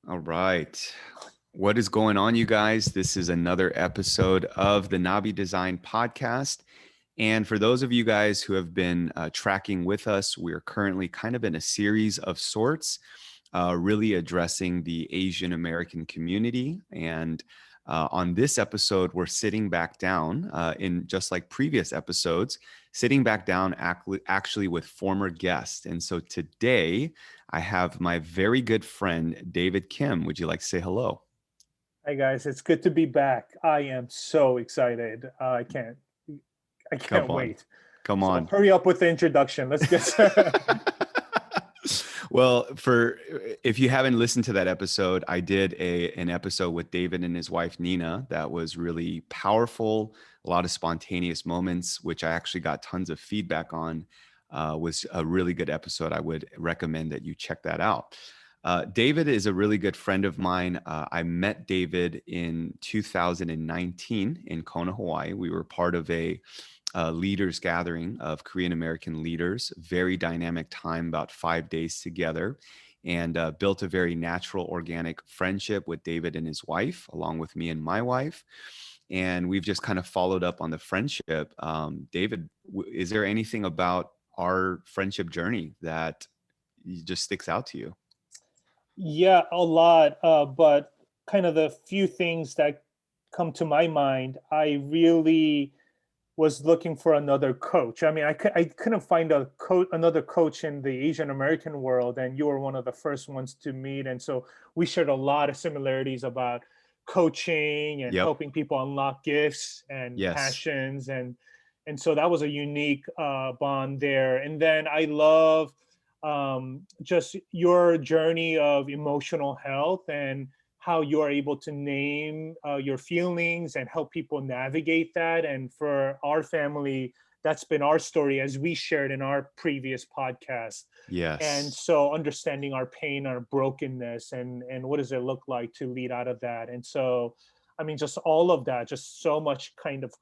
All right. What is going on, you guys? This is another episode of the Nabi Design Podcast. And for those of you guys who have been tracking with us, we're currently kind of in a series of sorts, really addressing the Asian American community. And on this episode, we're sitting back down in just like previous episodes, sitting back down actually with former guests. And so today, I have my very good friend, David Kim. Would you like to say hello? Hi guys, it's good to be back. I am so excited. I Come can't on. wait. Come So on. hurry up with the introduction. Let's get started. Well, for if you haven't listened to that episode, I did an episode with David and his wife Nina that was really powerful, a lot of spontaneous moments, which I actually got tons of feedback on. Was a really good episode. I would recommend that you check that out. David is a really good friend of mine. I met David in 2019 in Kona, Hawaii. We were part of a leaders gathering of Korean American leaders, very dynamic time, about 5 days together, and built a very natural, organic friendship with David and his wife, along with me and my wife. And we've just kind of followed up on the friendship. David, is there anything about our friendship journey that just sticks out to you? Yeah, a lot. But kind of the few things that come to my mind, I really was looking for another coach. I mean, I couldn't find another coach in the Asian American world, and you were one of the first ones to meet. And so we shared a lot of similarities about coaching and Yep. helping people unlock gifts and Yes. passions, and so that was a unique bond there. And then I love just your journey of emotional health and how you are able to name your feelings and help people navigate that. And for our family, that's been our story as we shared in our previous podcast. And Yes. so understanding our pain, our brokenness, and what does it look like to lead out of that. And so, I mean, just all of that, just so much kind of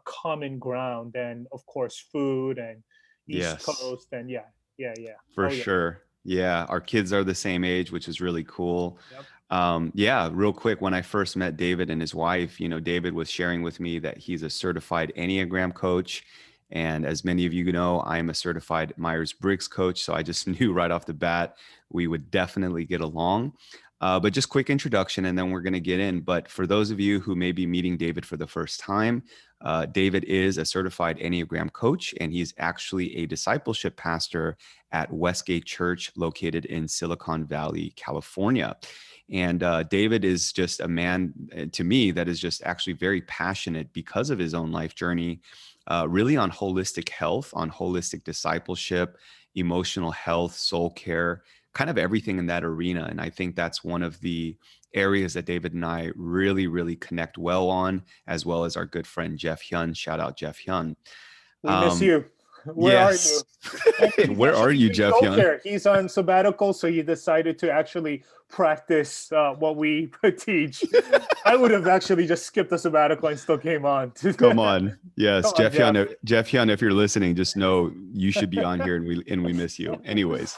common ground. And of course, food and East Yes. Coast. And yeah, yeah, yeah. For Oh, yeah. sure. Yeah, our kids are the same age, which is really cool. Yep. Yeah, real quick, when I first met David and his wife, David was sharing with me that he's a certified Enneagram coach. And as many of you know, I am a certified Myers-Briggs coach. So I just knew right off the bat we would definitely get along. But just quick introduction, and then we're going to get in. But for those of you who may be meeting David for the first time, David is a certified Enneagram coach, and he's actually a discipleship pastor at Westgate Church, located in Silicon Valley, California. And David is just a man, to me, that is just actually very passionate because of his own life journey, really on holistic health, on holistic discipleship, emotional health, soul care, kind of everything in that arena. And I think that's one of the areas that David and I really, really connect well on, as well as our good friend Jeff Hyun. Shout out Jeff Hyun. We miss Um, you. Where are yes. you? And he's Where are actually you, doing Jeff soul Hyun? care. He's on sabbatical, so he decided to actually practice what we teach. I would have actually just skipped the sabbatical and still came on. Come on. Yes, Come on, Jeff Jeff. Hyun. Jeff Hyun, if you're listening, just know you should be on here, and we miss you. Anyways,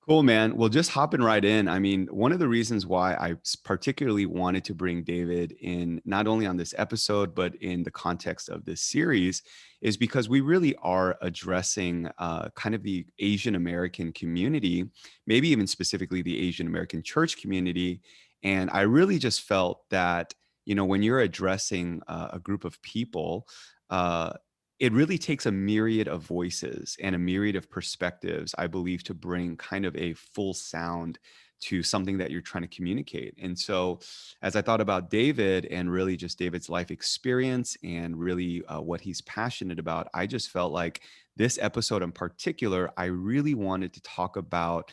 cool, man. Well, just hopping right in. I mean, one of the reasons why I particularly wanted to bring David in, not only on this episode, but in the context of this series, is because we really are addressing kind of the Asian American community, maybe even specifically the Asian American church community. And I really just felt that, when you're addressing a group of people, uh, it really takes a myriad of voices and a myriad of perspectives, I believe, to bring kind of a full sound to something that you're trying to communicate. And so, as I thought about David and really just David's life experience and really what he's passionate about, I just felt like this episode in particular, I really wanted to talk about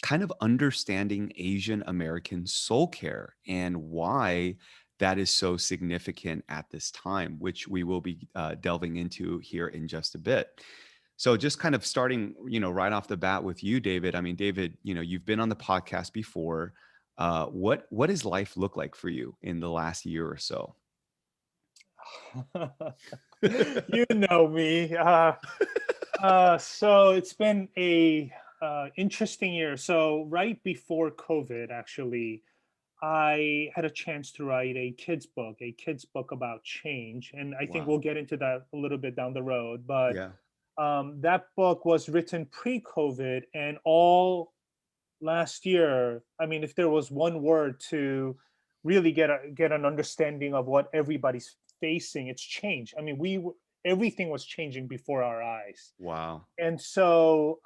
kind of understanding Asian American soul care and why that is so significant at this time, which we will be delving into here in just a bit. So just kind of starting, right off the bat with you, David. I mean, David, you've been on the podcast before. What does life look like for you in the last year or so? You know me. So it's been a interesting year. So right before COVID, actually, I had a chance to write a kids book about change, and I think Wow. we'll get into that a little bit down the road. But Yeah. that book was written pre-COVID, and all last year, I mean, if there was one word to really get an understanding of what everybody's facing, it's change. I mean, everything was changing before our eyes, Wow. and so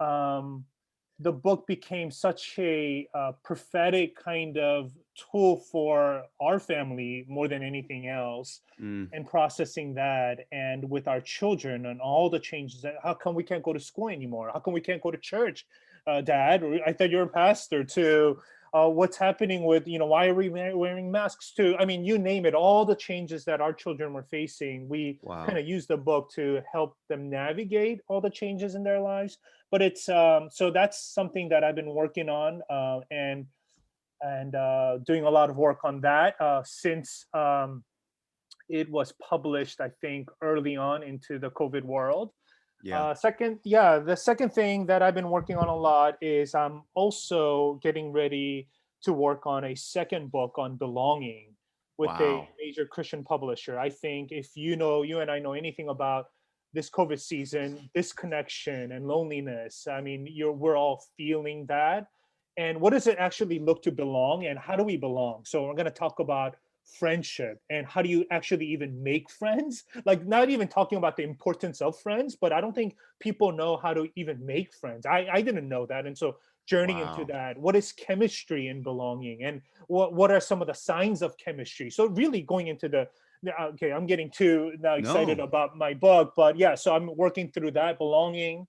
the book became such a prophetic kind of tool for our family more than anything else, Mm, and processing that, and with our children and all the changes. That how come we can't go to school anymore? How come we can't go to church, Dad? I thought you're a pastor. To what's happening with, why are we wearing masks? To, I mean, you name it, all the changes that our children were facing, we kind wow. of used the book to help them navigate all the changes in their lives. But it's so that's something that I've been working on, and doing a lot of work on that since it was published, I think, early on into the COVID world. Yeah. The second thing that I've been working on a lot is I'm also getting ready to work on a second book on belonging with a Wow. major Christian publisher. I think if you and I know anything about this COVID season, disconnection and loneliness, I mean, we're all feeling that. And what does it actually look to belong, and how do we belong? So we're going to talk about friendship and how do you actually even make friends, like not even talking about the importance of friends, but I don't think people know how to even make friends. I didn't know that, and so journeying into Wow. that, what is chemistry and belonging, and what are some of the signs of chemistry. So really going into the okay, I'm getting too now excited No. about my book, but yeah, so I'm working through that belonging.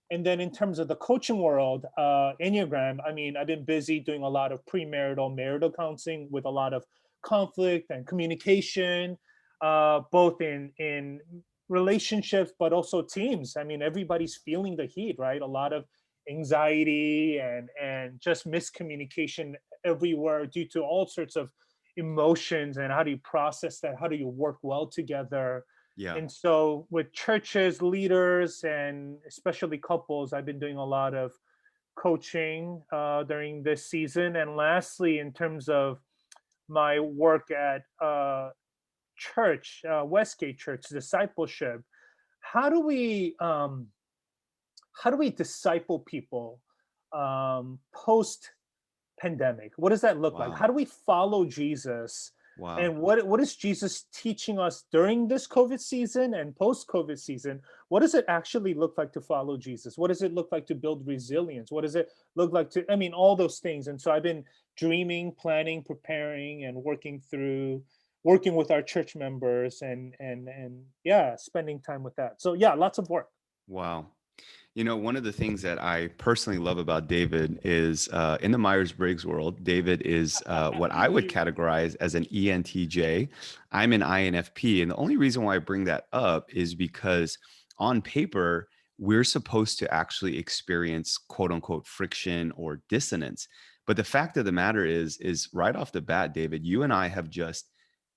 And then in terms of the coaching world, Enneagram, I mean, I've been busy doing a lot of premarital, marital counseling with a lot of conflict and communication, both in relationships, but also teams. I mean, everybody's feeling the heat, right? A lot of anxiety and just miscommunication everywhere due to all sorts of emotions. And how do you process that? How do you work well together? Yeah. And so with churches, leaders, and especially couples, I've been doing a lot of coaching during this season. And lastly, in terms of my work at church, Westgate Church, discipleship, how do we um, how do we disciple people post pandemic? What does that look like? Wow. How do we follow Jesus? Wow. And what is Jesus teaching us during this COVID season and post COVID season? What does it actually look like to follow Jesus? What does it look like to build resilience? What does it look like to, I mean, all those things. And so I've been dreaming, planning, preparing, and working with our church members, and yeah, spending time with that. So yeah, lots of work. Wow. One of the things that I personally love about David is in the Myers Briggs world, David is what I would categorize as an ENTJ. I'm an INFP. And the only reason why I bring that up is because on paper, we're supposed to actually experience quote unquote friction or dissonance. But the fact of the matter is right off the bat, David, you and I have just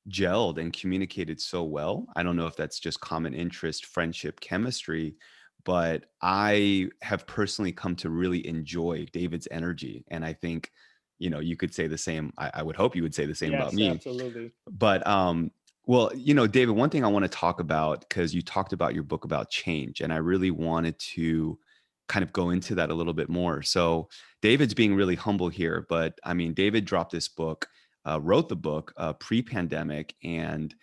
gelled and communicated so well. I don't know if that's just common interest, friendship, chemistry, but I have personally come to really enjoy David's energy. And I think, you could say the same. I would hope you would say the same about Yes, me. absolutely. But well, David, one thing I want to talk about, because you talked about your book about change, and I really wanted to kind of go into that a little bit more. So David's being really humble here, but I mean, David dropped this book, wrote the book pre-pandemic, and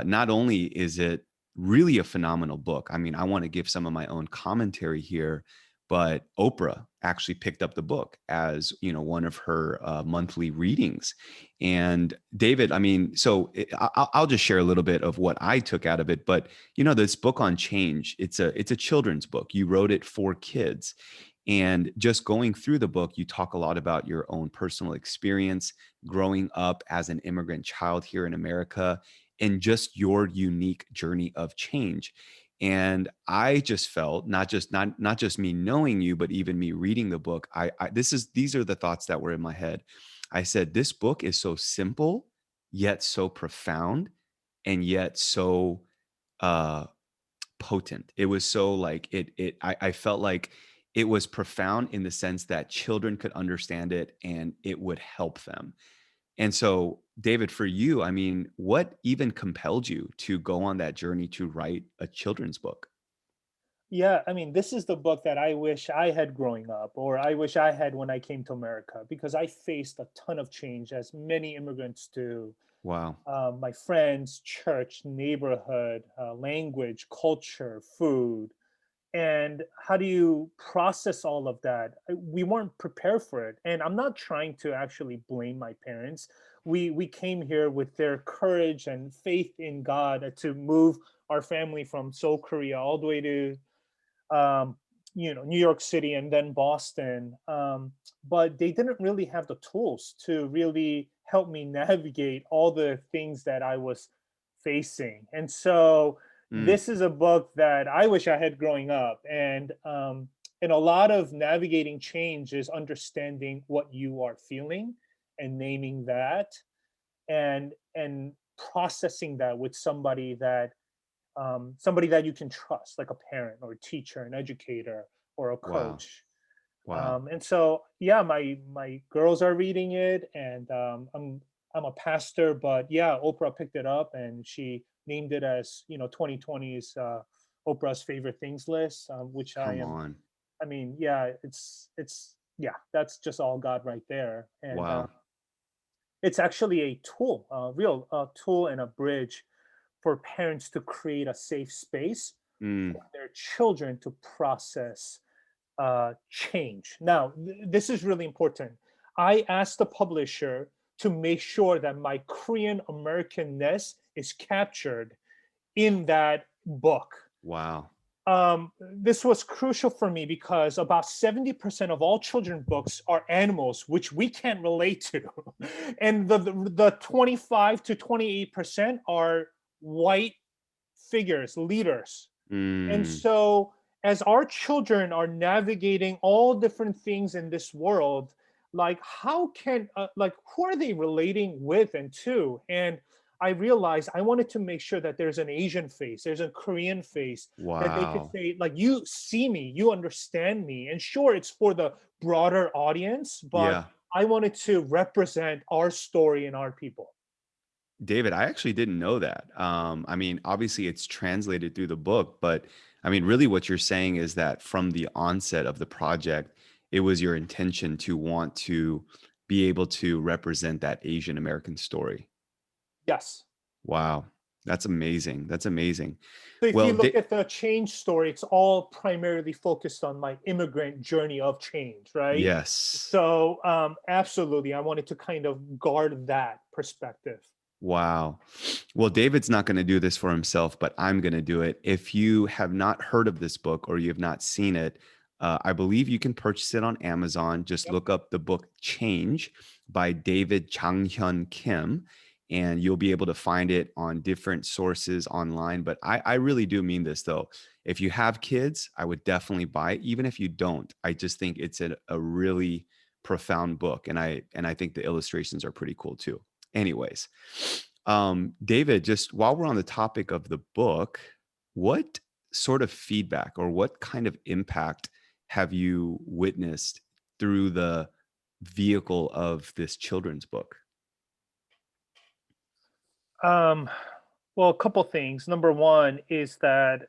not only is it really a phenomenal book. I mean, I want to give some of my own commentary here, but Oprah actually picked up the book as one of her monthly readings. And David, I mean, so I'll just share a little bit of what I took out of it. But this book on change, it's a children's book. You wrote it for kids, and just going through the book, you talk a lot about your own personal experience growing up as an immigrant child here in America, and just your unique journey of change. And I just felt not just me knowing you, but even me reading the book. These are the thoughts that were in my head. I said, this book is so simple, yet so profound, and yet so uh, potent. It was so like I felt like it was profound in the sense that children could understand it and it would help them. And so, David, for you, I mean, what even compelled you to go on that journey to write a children's book? Yeah, I mean, this is the book that I wish I had growing up, or I wish I had when I came to America, because I faced a ton of change, as many immigrants do. Wow. My friends, church, neighborhood, language, culture, food. And how do you process all of that? We weren't prepared for it. And I'm not trying to actually blame my parents. We came here with their courage and faith in God to move our family from Seoul, Korea, all the way to um, New York City and then Boston. But they didn't really have the tools to really help me navigate all the things that I was facing. And so Mm, this is a book that I wish I had growing up. And a lot of navigating change is understanding what you are feeling and naming that, and processing that with somebody that you can trust, like a parent or a teacher, an educator, or a wow. coach. Wow. And so, yeah, my girls are reading it, and I'm a pastor, but yeah, Oprah picked it up and she named it as 2020's Oprah's favorite things list, which I Come am. on. I mean, yeah, it's yeah, that's just all God right there, and Wow. it's actually a tool, a real tool and a bridge for parents to create a safe space Mm, for their children to process change. Now, this is really important. I asked the publisher to make sure that my Korean Americanness is captured in that book. wow. This was crucial for me because about 70% of all children books are animals, which we can't relate to. And the 25 to 28% are white figures, leaders. And Mm, so, as our children are navigating all different things in this world, like how can, like, who are they relating with and to? And I realized I wanted to make sure that there's an Asian face, there's a Korean face, that they could wow. say, like, you see me, you understand me. And sure, it's for the broader audience, but Yeah. I wanted to represent our story and our people. David, I actually didn't know that. I mean, obviously it's translated through the book, but I mean, really what you're saying is that from the onset of the project, it was your intention to want to be able to represent that Asian American story. Yes. Wow. That's amazing. That's amazing. So if you Well, look at the change story, it's all primarily focused on my immigrant journey of change, right? yes. So absolutely, I wanted to kind of guard that perspective. Wow. Well, David's not going to do this for himself, but I'm going to do it. If you have not heard of this book or you have not seen it, I believe you can purchase it on Amazon. Just Yep. look up the book Change by David Hyun Kim, and you'll be able to find it on different sources online. But I really do mean this, though. If you have kids, I would definitely buy it. Even if you don't, I just think it's a really profound book. And I think the illustrations are pretty cool too. Anyways, David, just while we're on the topic of the book, what sort of feedback or what kind of impact have you witnessed through the vehicle of this children's book? Um, well, a couple things. Number one is that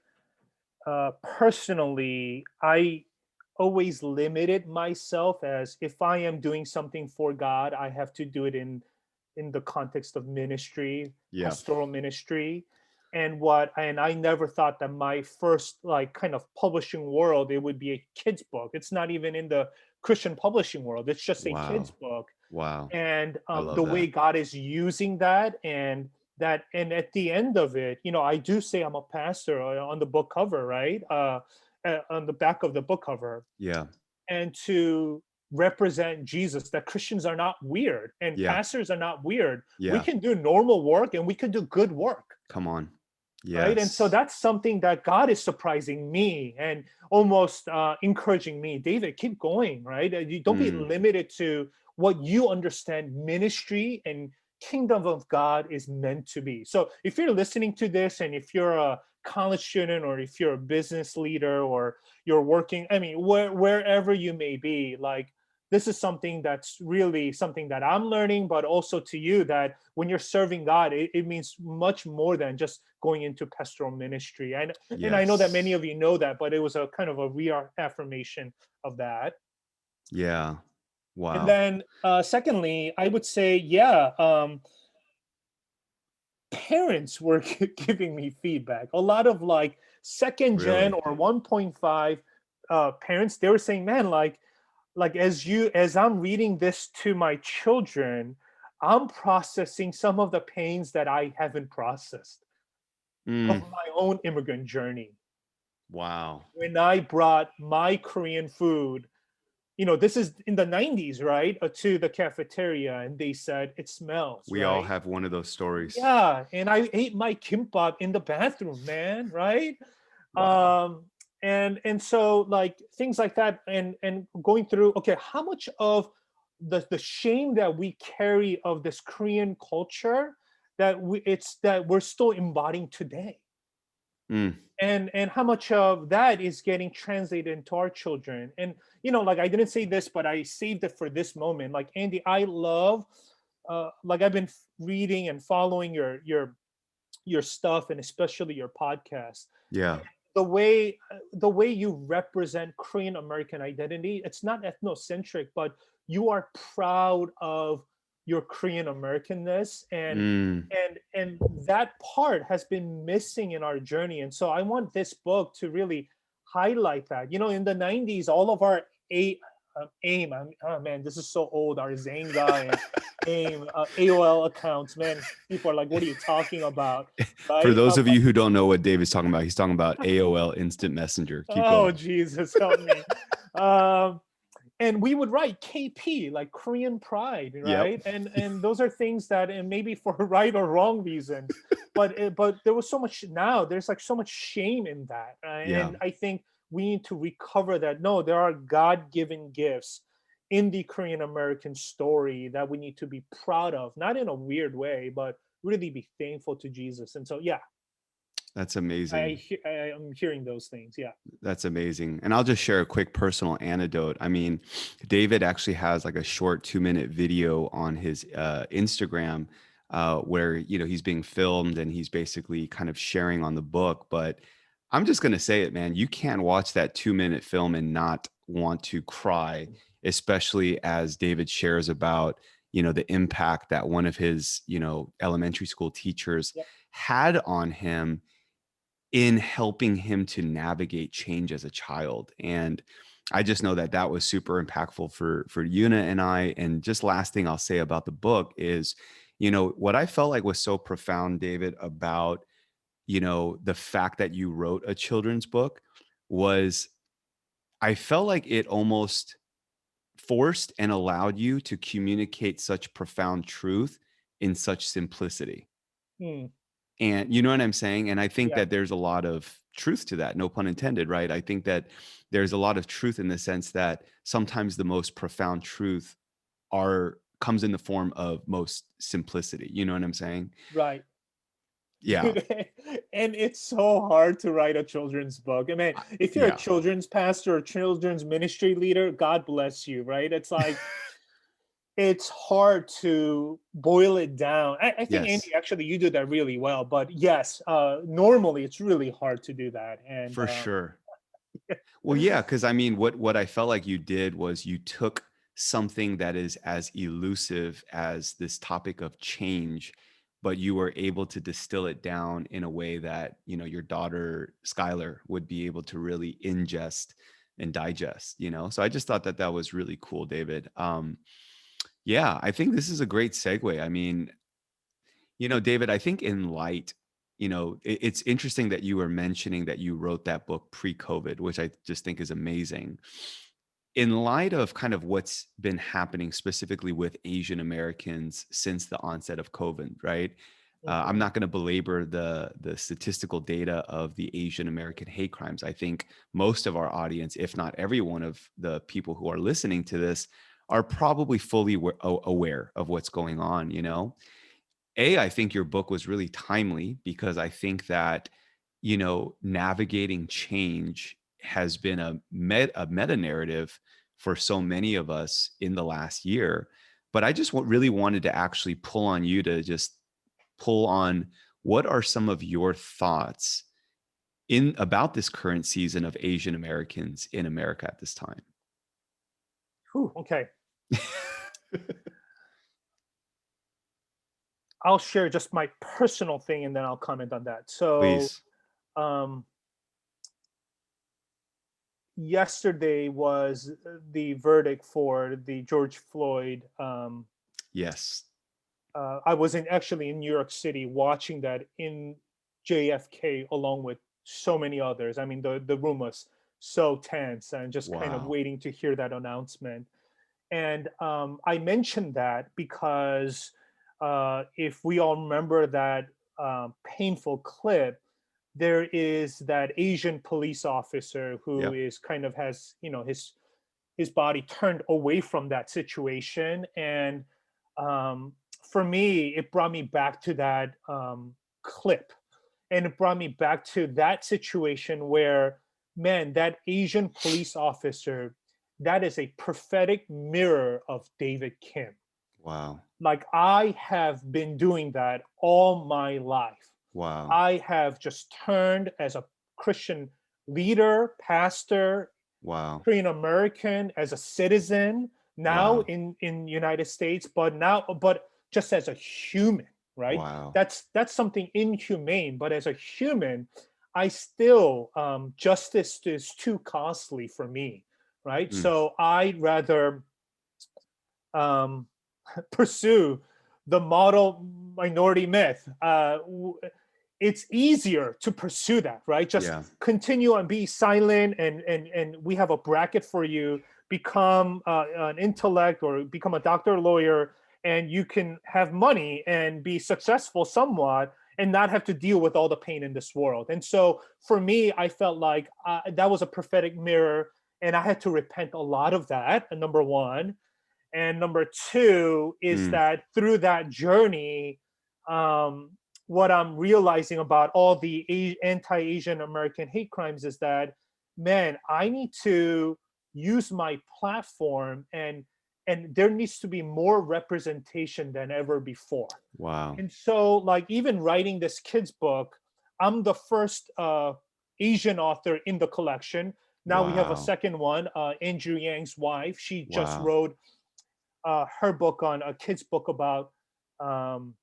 personally, I always limited myself as if I am doing something for God, I have to do it in the context of ministry, Yeah. pastoral ministry. And I never thought that my first like kind of publishing world it would be a kids book. It's not even in the Christian publishing world. It's just a kids Wow. book. Wow. And I the love way that. God is using that, and at the end of it, I do say I'm a pastor on the book cover, right? On the back of the book cover, Yeah. and to represent Jesus, that Christians are not weird and Yeah. pastors are not weird. We Yeah. can do normal work and we can do good work, Come on. right? And so Yes. that's something that God is surprising me and almost encouraging me. David, keep going, right? You don't be Mm, limited to what you understand ministry and kingdom of God is meant to be. So if you're listening to this and if you're a college student or if you're a business leader or you're working, I mean, wherever you may be, like this is something that's really something that I'm learning, but also to you that when you're serving God, it means much more than just going into pastoral ministry. And I know that many Yes. of you know that, but it was a kind of a reaffirmation of that. Yeah. And Wow. then secondly, I would say, yeah, parents were giving me feedback. A lot of like second gen Really? or 1.5 parents, they were saying, man, like as I'm reading this to my children, I'm processing some of the pains that I haven't processed of Mm, my own immigrant journey. wow. When I brought my Korean food, this is in the 90s, right? To the cafeteria, and they said it smells, We all right? have one of those stories. Yeah, and I ate my kimbap in the bathroom, man, right? Wow. um and so like things like that, and going through, okay, how much of the shame that we carry of this Korean culture that we're still embodying today, Mm, and how much of that is getting translated into our children. And like I didn't say this, but I saved it for this moment. Like, Andy, I love like I've been reading and following your stuff, and especially your podcast. yeah. The way you represent Korean American identity, it's not ethnocentric, but you are proud of your Korean Americanness, Mm, and that part has been missing in our journey. And so I want this book to really highlight that. In the 90s, all of our AIM, oh man, this is so old, our Zanga and AIM, AOL accounts, man, people are like, what are you talking about? For Right? those of you who don't know what David's talking about, he's talking about AOL Instant Messenger. Keep Oh, going. Jesus, help me. Um, and we would write KP, like Korean pride, Yep. right? And those are things that, and maybe for right or wrong reasons, but there was so much, now there's like so much shame in that, right? Yeah. And I think we need to recover that. No, there are God-given gifts in the Korean American story that we need to be proud of, not in a weird way, but really be thankful to Jesus. And so, yeah, That's amazing. I am hearing those things. Yeah. That's amazing. And I'll just share a quick personal anecdote. I mean, David actually has like a short 2-minute video on his Instagram where, he's being filmed and he's basically kind of sharing on the book. But I'm just going to say it, man. You can't watch that 2-minute film and not want to cry, especially as David shares about, the impact that one of his, elementary school teachers Yep. had on him in helping him to navigate change as a child. And I just know that that was super impactful for Yuna and I. And just last thing I'll say about the book is, what I felt like was so profound, David, about, the fact that you wrote a children's book was I felt like it almost forced and allowed you to communicate such profound truth in such simplicity. Hmm. And you know what I'm saying? And I think Yeah. that there's a lot of truth to that, no pun intended, right? I think that there's a lot of truth in the sense that sometimes the most profound truth are comes in the form of most simplicity. You know what I'm saying? Right. Yeah. Dude, and it's so hard to write a children's book. I mean, if you're a Yeah. children's pastor or children's ministry leader, God bless you, right? It's like it's hard to boil it down. I think, Yes, Andy, actually you do that really well. But yes, normally it's really hard to do that. And for sure. Well, yeah, because I mean, what I felt like you did was you took something that is as elusive as this topic of change, but you were able to distill it down in a way that, your daughter Skylar would be able to really ingest and digest. So I just thought that that was really cool, David. Yeah, I think this is a great segue. I mean, David, I think in light, it's interesting that you were mentioning that you wrote that book pre-COVID, which I just think is amazing. In light of kind of what's been happening specifically with Asian Americans since the onset of COVID, right? I'm Mhm. not going to belabor the statistical data of the Asian American hate crimes. I think most of our audience, if not every one of the people who are listening to this, are probably fully aware of what's going on. I think your book was really timely because I think that navigating change has been a meta narrative for so many of us in the last year. But I just really wanted to actually pull on you to just pull on what are some of your thoughts in about this current season of Asian Americans in America at this time. Whew, okay. I'll share just my personal thing and then I'll comment on that. So, Please. um, yesterday was the verdict for the George Floyd. Yes. I was actually in New York City watching that in JFK along with so many others. I mean, the room was so tense and just kind of Wow. waiting to hear that announcement. And I mentioned that because if we all remember that painful clip, there is that Asian police officer who Yep. is kind of has his body turned away from that situation, and um, for me, it brought me back to that clip, and it brought me back to that situation where, man, that Asian police officer, that is a prophetic mirror of David Kim. Wow. Like I have been doing that all my life. Wow. I have just turned as a Christian leader, pastor, Wow. Korean American, as a citizen now Wow. in United States, but just as a human, right? Wow. That's something inhumane. But as a human, I still justice is too costly for me, right? Mm. So I'd rather um, pursue the model minority myth. It's easier to pursue that, right? Just Yeah. continue and be silent, and we have a bracket for you. Become an intellect or become a doctor, or lawyer, and you can have money and be successful somewhat, and not have to deal with all the pain in this world. And so, for me, I felt like that was a prophetic mirror, and I had to repent a lot of that. Number one, and number two is Mm. that through that journey, um, what I'm realizing about all the anti-Asian American hate crimes is that, man, I need to use my platform, and there needs to be more representation than ever before. Wow. And so, like, even writing this kids book, I'm the first Asian author in the collection. Now we have a Wow. second one, Andrew Yang's wife. She just Wow. wrote her book on a kid's book about um,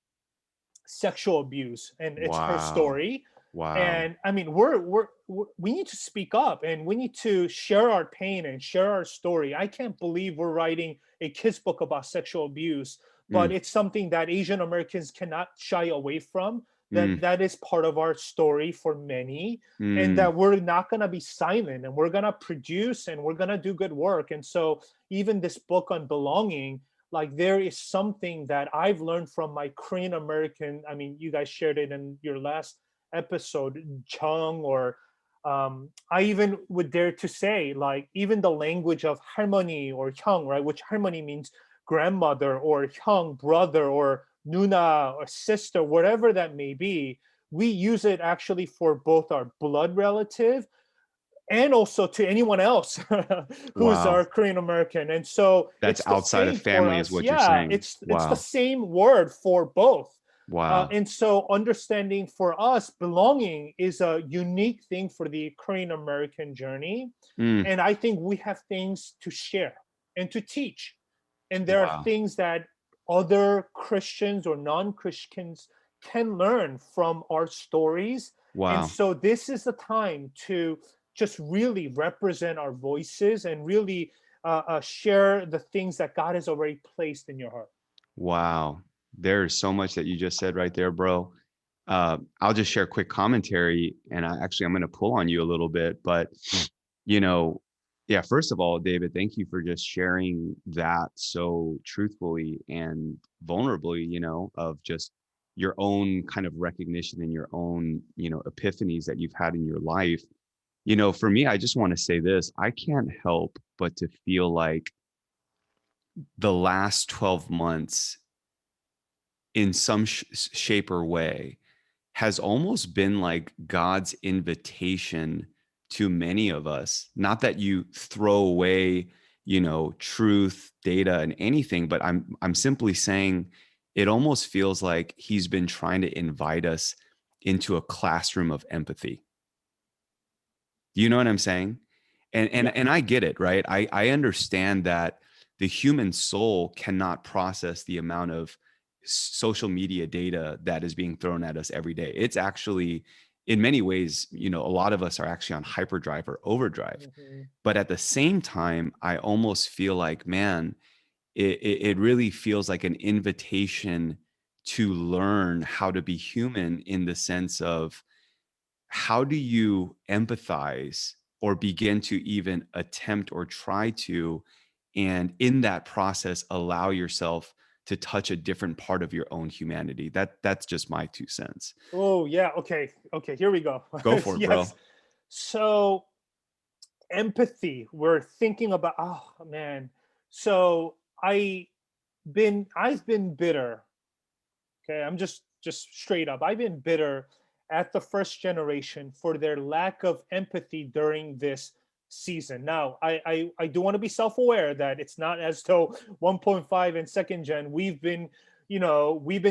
sexual abuse, and it's her Wow. story. Wow. And I mean, we need to speak up, and we need to share our pain and share our story. I can't believe we're writing a kid's book about sexual abuse, but Mm. it's something that Asian Americans cannot shy away from. That Mm. that is part of our story for many, and Mm. that we're not going to be silent, and we're going to produce, and we're going to do good work. And so, even this book on belonging, like, there is something that I've learned from my Korean American. I mean, you guys shared it in your last episode, Chung, or I even would dare to say, like, even the language of harmony or hyung, right, which harmony means grandmother, or hyung, brother, or nuna, or sister, whatever that may be. We use it actually for both our blood relative and also to anyone else who's Wow. our Korean American. And so That's it's the outside of same for family is us. what you're Yeah, saying. it's the Wow. same word for both. Wow. And so understanding for us, belonging is a unique thing for the Korean American journey. Mm. And I think we have things to share and to teach. And there are Wow. things that other Christians or non-Christians can learn from our stories. And Wow. so this is the time to just really represent our voices and really share the things that God has already placed in your heart. Wow. There's so much that you just said right there, bro. I'll just share quick commentary, and I'm going to pull on you a little bit, but you know, yeah. First of all, David, thank you for just sharing that so truthfully and vulnerably. Of just your own kind of recognition and your own, epiphanies that you've had in your life. For me, I just want to say this: I can't help but to feel like the last 12 months in some shape or way has almost been like God's invitation to many of us. Not that you throw away, truth, data, and anything, but I'm simply saying it almost feels like he's been trying to invite us into a classroom of empathy. Do you know what I'm saying? Yeah. And I get it, right? I understand that the human soul cannot process the amount of social media data that is being thrown at us every day. It's actually, in many ways, a lot of us are actually on hyperdrive or overdrive. Mhm. But at the same time, I almost feel like, man, it really feels like an invitation to learn how to be human, in the sense of, how do you empathize or begin to even attempt or try to, and in that process allow yourself to touch a different part of your own humanity? That's just my 2 cents. Oh yeah. Okay. Okay. Here we go. Go for it, bro. Yes. So empathy. We're thinking about. Oh man. So I've been bitter. Okay. I'm just straight up. I've been bitter at the first generation for their lack of empathy during this season. Now, I do want to be self-aware that it's not as though 1.5 and second gen we've been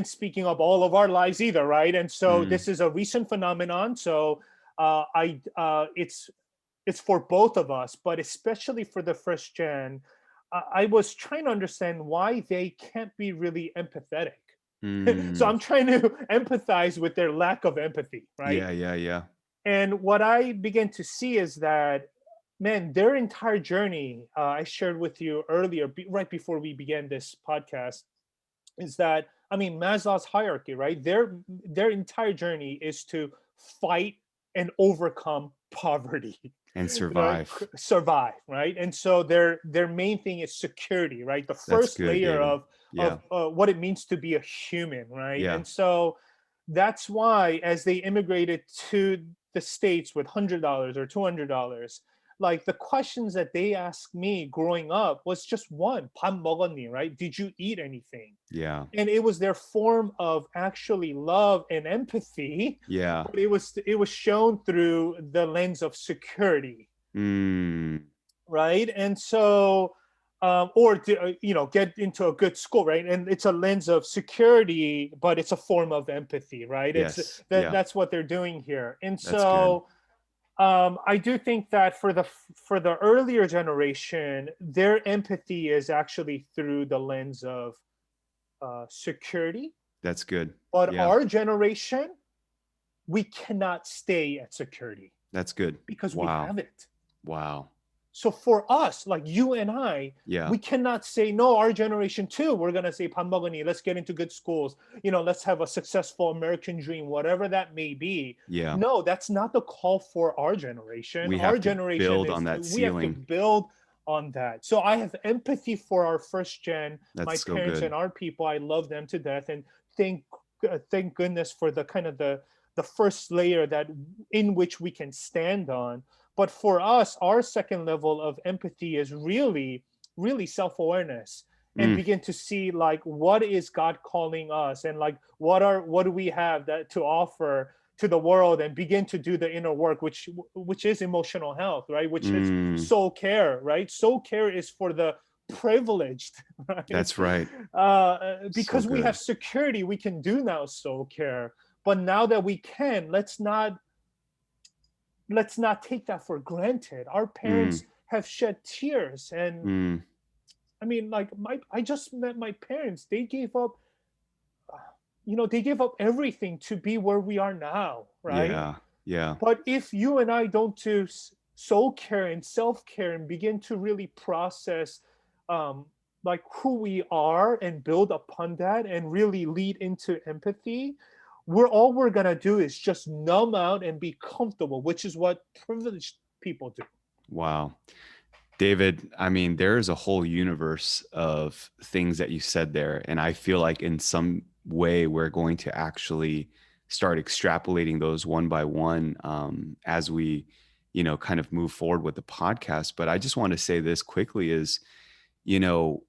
speaking up all of our lives either, right? And so Mm, this is a recent phenomenon. So I it's for both of us, but especially for the first gen. I was trying to understand why they can't be really empathetic. So mm, I'm trying to empathize with their lack of empathy, right? yeah, yeah, yeah. And what I began to see is that, man, their entire journey, I shared with you earlier, right before we began this podcast, is that, I mean, Maslow's hierarchy, right? Their entire journey is to fight and overcome poverty, And right? survive. Survive, right? And so their main thing is security, right? The That's first good, layer David. of Yeah, what it means to be a human, right? yeah. And so that's why, as they immigrated to the states with $100 or $200, like the questions that they asked me growing up was just one: "밥 먹었니?" Right? Did you eat anything? Yeah, And it was their form of actually love and empathy, yeah. but it was shown through the lens of security, Mm, right? And so or to, get into a good school, right? And it's a lens of security, but it's a form of empathy, right? It's yes, that yeah. that's what they're doing here. And That's good. so I do think that for the earlier generation, their empathy is actually through the lens of security. That's good. But Yeah, our generation, we cannot stay at security that's good. because we Wow, have it. wow. So for us, like you and I, Yeah, we cannot say, no, our generation too, we're going to say, "Pambagani, let's get into good schools. Let's have a successful American dream," whatever that may be. yeah. No, that's not the call for our generation. We Our have to generation build on is, that we have to ceiling. build on that. So I have empathy for our first gen, my That's so parents good. and our people. I love them to death. And thank goodness for the kind of the first layer that in which we can stand on. But for us, our second level of empathy is really, really self-awareness, and Mm, begin to see, like, what is God calling us, and like what do we have that to offer to the world, and begin to do the inner work, which is emotional health, right? Which is mm. soul care, right? Soul care is for the privileged, right? That's right. So Because we have good. security, we can do now soul care. But now that we can, let's not take that for granted. Our Mm, parents have shed tears, and mm. I mean, like, I just met my parents. They gave up everything to be where we are now, right? Yeah, yeah. But if you and I don't do soul care and self care and begin to really process, um, like, who we are, and build upon that, and really lead into empathy, we're gonna do is just numb out and be comfortable, which is what privileged people do. Wow. David, I mean, there is a whole universe of things that you said there. And I feel like in some way we're going to actually start extrapolating those one by one, as we, kind of move forward with the podcast. But I just want to say this quickly is, you know,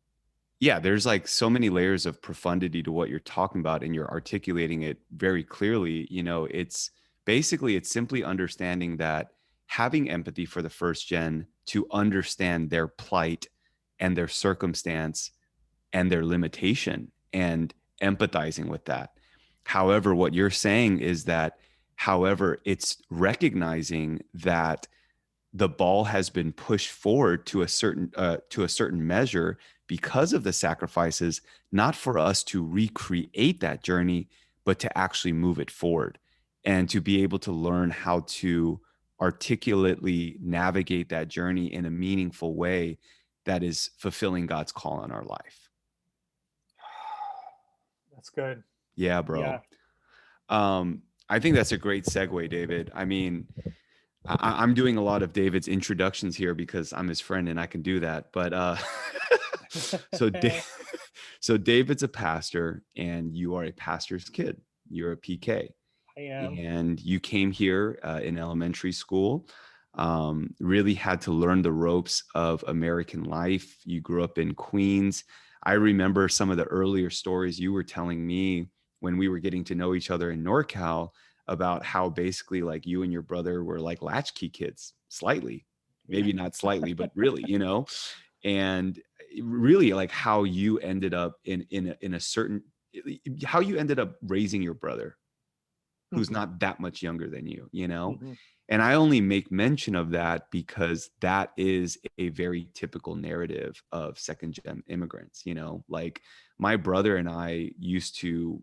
Yeah, there's like so many layers of profundity to what you're talking about, and you're articulating it very clearly. It's basically, it's simply understanding that having empathy for the first gen to understand their plight and their circumstance and their limitation, and empathizing with that. However, what you're saying is that, however, it's recognizing that the ball has been pushed forward to a certain measure because of the sacrifices, not for us to recreate that journey, but to actually move it forward, and to be able to learn how to articulately navigate that journey in a meaningful way that is fulfilling God's call on our life. That's good. Yeah, bro. Yeah. I think that's a great segue, David. I mean, I'm doing a lot of David's introductions here because I'm his friend and I can do that. But so I so David's a pastor and you are a pastor's kid. You're a PK, am. and you came here in elementary school. Really had to learn the ropes of American life. You grew up in Queens. I remember some of the earlier stories you were telling me when we were getting to know each other in NorCal, about how basically like you and your brother were like latchkey kids, slightly, Yeah. maybe not slightly, but really, and really like how you ended up in a certain, how you ended up raising your brother who's Mhm, not that much younger than you. mhm. And I only make mention of that because that is a very typical narrative of second gen immigrants. Like my brother and I used to,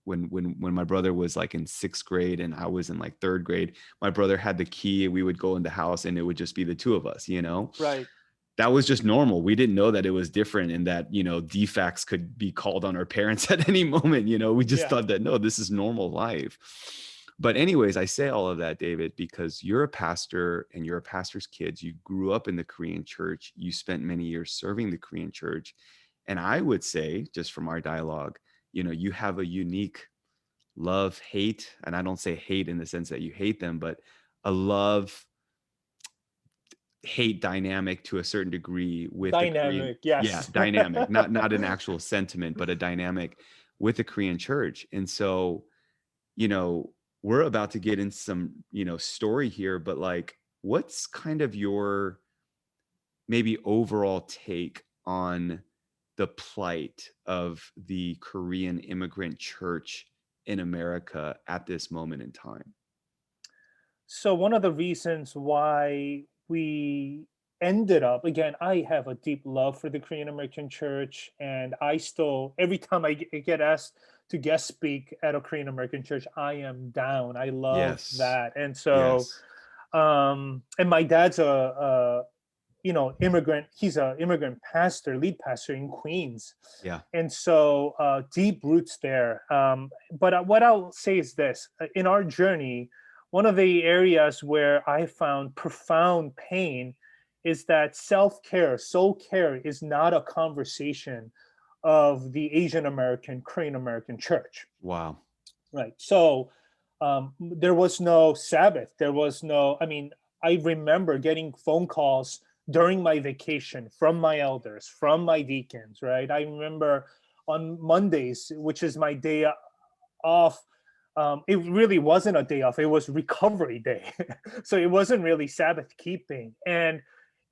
when my brother was like in sixth grade and I was in like third grade, my brother had the key, we would go in the house and it would just be the two of us. Right. That was just normal. We didn't know that it was different and that, defects could be called on our parents at any moment. We just Yeah. thought that, no, this is normal life. But anyways, I say all of that, David, because you're a pastor and you're a pastor's kids. You grew up in the Korean church. You spent many years serving the Korean church. And I would say, just from our dialogue, you have a unique love, hate, and I don't say hate in the sense that you hate them, but a love hate dynamic to a certain degree with the Korean. Dynamic. Yeah, Yes. dynamic, not an actual sentiment, but a dynamic with the Korean church. And so, you know, we're about to get in some, story here, but like, what's kind of your maybe overall take on the plight of the Korean immigrant church in America at this moment in time? So one of the reasons why we ended up, again, I have a deep love for the Korean American church, and I still, every time I get asked to guest speak at a Korean American church, I am down. I love Yes. that. And so Yes. and my dad's a immigrant. He's a immigrant pastor, lead pastor in Queens, Yeah. and so deep roots there. But what I'll say is this: in our journey, one of the areas where I found profound pain is that self-care, soul care, is not a conversation of the Asian American, Korean American church. Wow. Right. So there was no Sabbath. There was no, I mean, I remember getting phone calls during my vacation from my elders, from my deacons, right? I remember on Mondays, which is my day off. It really wasn't a day off. It was recovery day. So it wasn't really Sabbath keeping.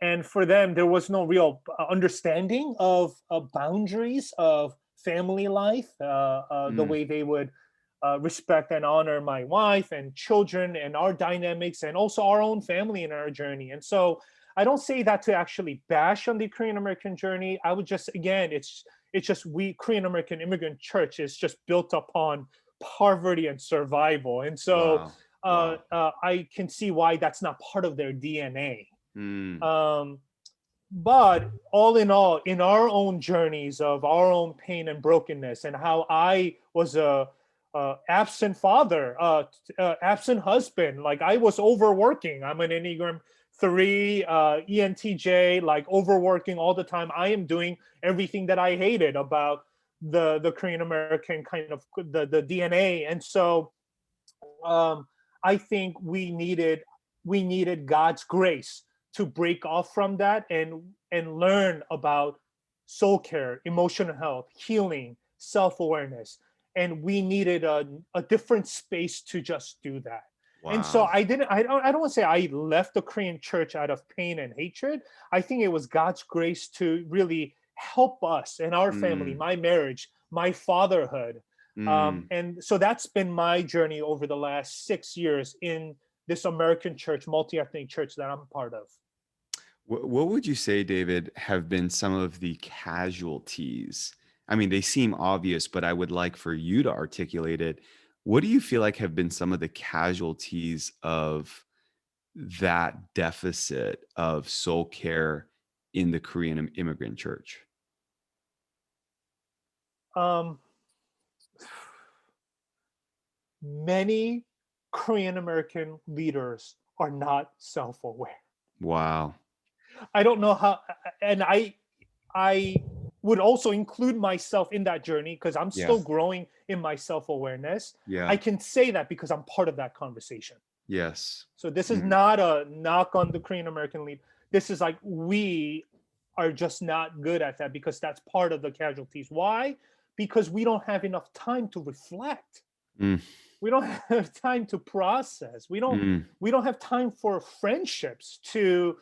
And for them, there was no real understanding of boundaries of family life, the Mm, way they would respect and honor my wife and children and our dynamics and also our own family in our journey. And so I don't say that to actually bash on the Korean American journey. I would just, again, it's just we Korean American immigrant church is just built upon poverty and survival. And so wow. Wow. I can see why that's not part of their DNA. Mm, Um, but all, in our own journeys of our own pain and brokenness, and how I was a absent father, absent husband, like I was overworking. I'm an Enneagram 3, ENTJ, like overworking all the time. I am doing everything that I hated about the Korean American kind of the DNA. And so I think we needed God's grace to break off from that and learn about soul care, emotional health, healing, self-awareness. And we needed a different space to just do that. And so Wow. I don't want to say I left the Korean church out of pain and hatred. I think it was God's grace to really help us and our family, Mm, my marriage, my fatherhood. mm. And so that's been my journey over the last 6 years in this American church, multi-ethnic church that I'm a part of. What would you say, David, have been some of the casualties? I mean, they seem obvious, but I would like for you to articulate it. What do you feel like have been some of the casualties of that deficit of soul care in the Korean immigrant church? Um, Many Korean American leaders are not self-aware. Wow. I don't know how, and I would also include myself in that journey because I'm Yeah. still growing in my self-awareness. I Yeah. can say that because I'm part of that conversation. Yes. So this is Mm, not a knock on the Korean American lead. This is like we are just not good at that because that's part of the casualties. Why? Because we don't have enough time to reflect. mm, We don't have time to process. mm. We don't have time for friendships to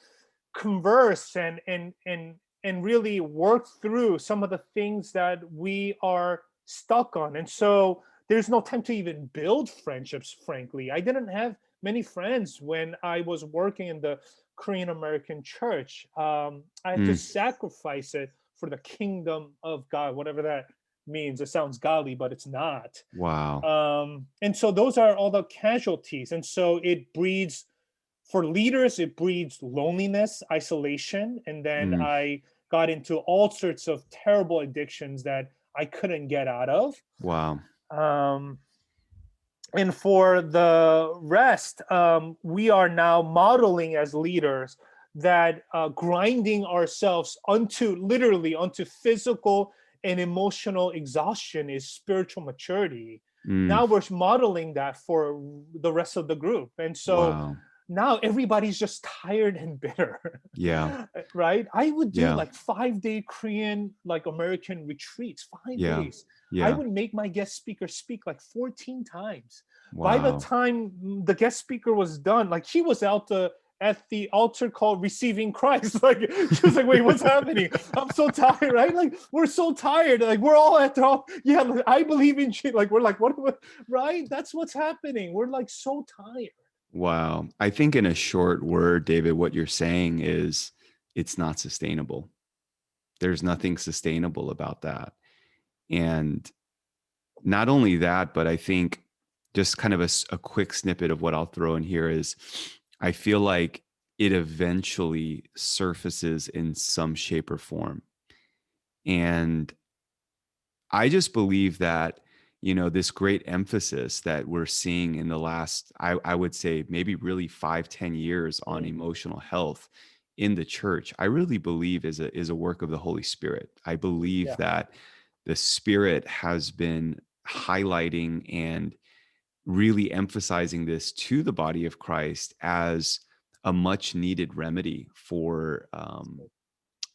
converse and really work through some of the things that we are stuck on. And so there's no time to even build friendships, frankly. I didn't have many friends when I was working in the Korean American church. I had to Mm. sacrifice it for the kingdom of God, whatever that means. It sounds godly, but it's not. Wow. And so those are all the casualties. And so it breeds, for leaders, it breeds loneliness, isolation. And then Mm. I got into all sorts of terrible addictions that I couldn't get out of. Wow. Um, and for the rest, we are now modeling as leaders that grinding ourselves onto literally onto physical and emotional exhaustion is spiritual maturity. Mm. Now we're modeling that for the rest of the group. And so Wow. now everybody's just tired and bitter. Yeah. Right, I would do Yeah. like 5-day Korean like American retreats, five Yeah. days I Yeah. would make my guest speaker speak like 14 times. By the Wow. time the guest speaker was done, like he was out at the altar call receiving Christ. Like she was like, wait, what's happening? I'm so tired, right? Like we're so tired. Like we're all at home. Yeah, like, I believe in Jesus. Like we're like, what, right? That's what's happening. We're like so tired. Wow. I think in a short word, David, what you're saying is it's not sustainable. There's nothing sustainable about that. And not only that, but I think just kind of a quick snippet of what I'll throw in here is I feel like it eventually surfaces in some shape or form. And I just believe that, this great emphasis that we're seeing in the last, I would say maybe really 5-10 years on Mm, emotional health in the church, I really believe is a work of the Holy Spirit. I believe yeah, that the Spirit has been highlighting and really emphasizing this to the body of Christ as a much needed remedy for that's good.